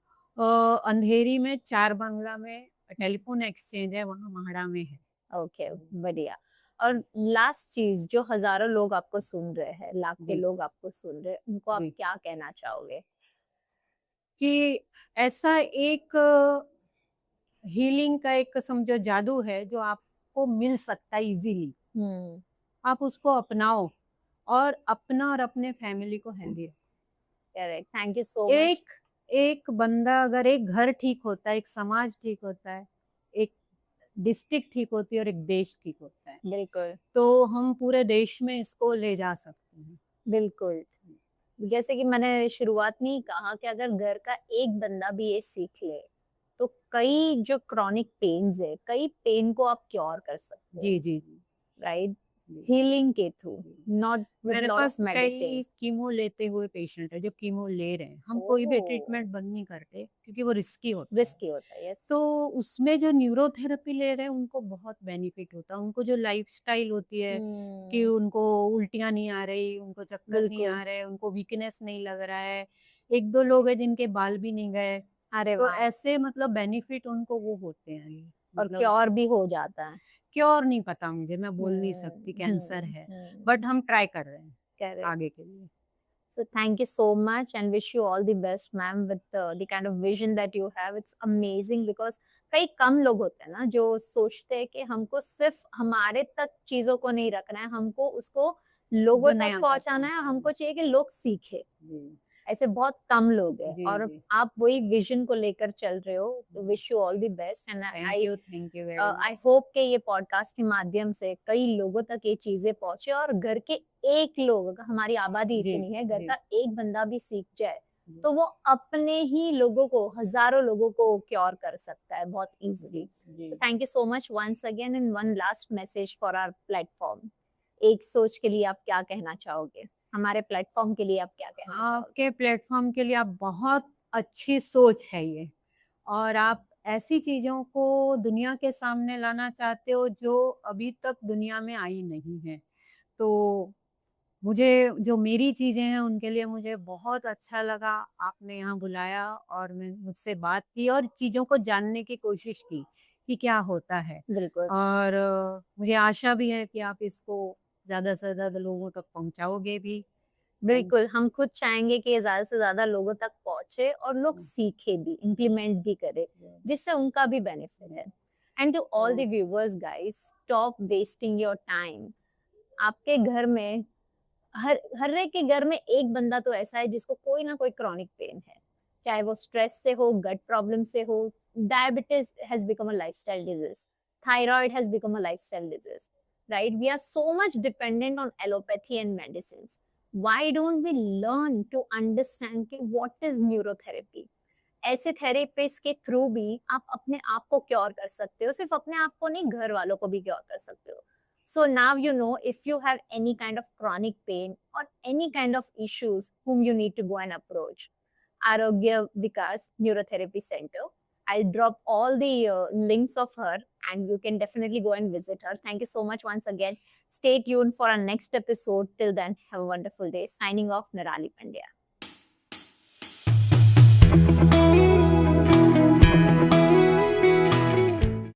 अंधेरी में 4 बांग्ला में टेलीफ़ोन एक्सचेंज है, वहाँ म्हाडा में है। ओके, बढ़िया। और लास्ट चीज़ जो हज़ारों लोग आपको सुन रहे हैं, लाखों जी, लोग आपको सुन रहे हैं, उनको आप जी। क्या कहना चाहोगे? कि ऐसा एक हीलिंग का एक समझो जादू है जो आपको मिल सकता है इजीली। हुँ, आप उसको अपनाओ और अपना और अपने फैमिली को हेल्दी रखो। Correct, thank you so much. एक एक बंदा अगर एक घर ठीक होता है, एक समाज ठीक होता है, एक डिस्ट्रिक्ट ठीक होती है और एक देश ठीक होता है, बिल्कुल, तो हम पूरे देश में इसको ले जा सकते हैं। बिल्कुल। जैसे कि मैंने शुरुआत में ही कहा कि अगर घर का एक बंदा भी ये सीख ले, तो कई जो क्रॉनिक पेन्स है, कई पेन को आप क्योर कर सकते जी, हो, जी, जी, राइट? जी, हीलिंग के थ्रू, जी। नॉट विद मेरे लॉट ऑफ पास कई मेडिसिन्स। कीमो लेते हुए पेशेंट हैं, जो कीमो ले रहे हैं। हम कोई भी ओह! ट्रीटमेंट बंद नहीं करते क्योंकि वो रिस्की होता है। रिस्की होता है, यस। तो उसमें जो न्यूरोथेरेपी ले रहे हैं उनको बहुत बेनिफिट होता है। उनको जो लाइफ़स्टाइल होती है कि हुँ, उनको उल्टियाँ नहीं आ रही, उनको चक्कर नहीं बिल्कुल। आ रहे, उनको वीकनेस नहीं लग रहा है। 1-2 लोग हैं जिनके बाल भी नहीं गए। अरे तो वाह! ऐसे मतलब बेनिफिट उनको वो होते हैं ये और मतलब क्योर भी हो जाता है। क्योर नहीं पता मुझे, मैं बोल नहीं सकती हुँ, कैंसर हुँ, है। बट हुँ, हम ट्राई कर रहे हैं करेक्ट। आगे के लिए। So thank you so much and wish you all the best, ma'am, with the kind of vision that you have. It's amazing because कई कम लोग होते हैं ना जो सोचते हैं कि हमको सिर्फ हमारे तक चीजों को नहीं रखना है, हमको उसको लोगों तक दुनिया तक पहुंचाना है, पहुँचाना। हमको चाहिए कि लोग सीखे। जी। ऐसे बहुत कम लोग हैं जी, और जी। आप वही विजन को लेकर चल रहे हो। तो हुँ। Wish you all the best and I thank you very I much. Hope कि ये पॉडकास्ट के माध्यम से कई लोगों तक ये चीजें पहुंचे और घर के एक लोग, अगर हमारी आबादी जी, इतनी है, घर जी, का एक बंदा भी सीख जाए जी, तो वो अपने ही लोगों को, हजारों लोगों को क्योर कर सकता है बहुत जी, इजीली। जी। तो thank you so much once again and one last message for our platform. एक सोच के लिए आप क्या कहना चाहोगे? हमारे प्लेटफॉर्म के लिए आप क्या कहना चाहोगे? आपके प्लेटफ़ॉर्म के लिए आप बहुत अच्छी सोच है ये और आप ऐसी चीज़ों को दुनिया के सामने लाना चाहते हो जो अभी तक दुनिया में आई नहीं है। तो मुझे जो मेरी चीज़ें हैं उनके लिए मुझे बहुत अच्छा लगा आपने यहाँ बुलाया और मैं मुझसे बात की और चीज़ों को जानने की कोशिश की कि क्या होता है। बिल्कुल। और मुझे आशा भी है कि आप इसको ज़्यादा से ज़्यादा लोगों तक पहुँचाओगे भी। थैंक बिल्कुल, हम खुद चाहेंगे कि ये ज़्यादा से ज़्यादा लोगों तक पहुँचे और लोग यू। सीखें भी, इम्प्लीमेंट भी करें, जिससे उनका भी बेनिफिट है। एंड टू ऑल तो the viewers guys, stop wasting your time. आपके घर में हर एक के घर में एक बंदा तो ऐसा है जिसको कोई ना कोई क्रॉनिक पेन है। चाहे वो स्ट्रेस से हो, गट प्रॉब्लम से हो, diabetes has become a lifestyle disease, thyroid has become a lifestyle disease, right? We are so much dependent on allopathy and medicines. Why don't we learn to understand कि what is neurotherapy? ऐसे therapist के through भी आप अपने आप को cure कर सकते हो, सिर्फ अपने आप को नहीं, घर वालों को भी क्योर कर सकते हो। So now you know if you have any kind of chronic pain or any kind of issues whom you need to go and approach Arogya Vikas Neurotherapy Center. I'll drop all the links of her and you can definitely go and visit her. Thank you so much once again. Stay tuned for our next episode. Till then, have a wonderful day. Signing off, Nirali Pandya.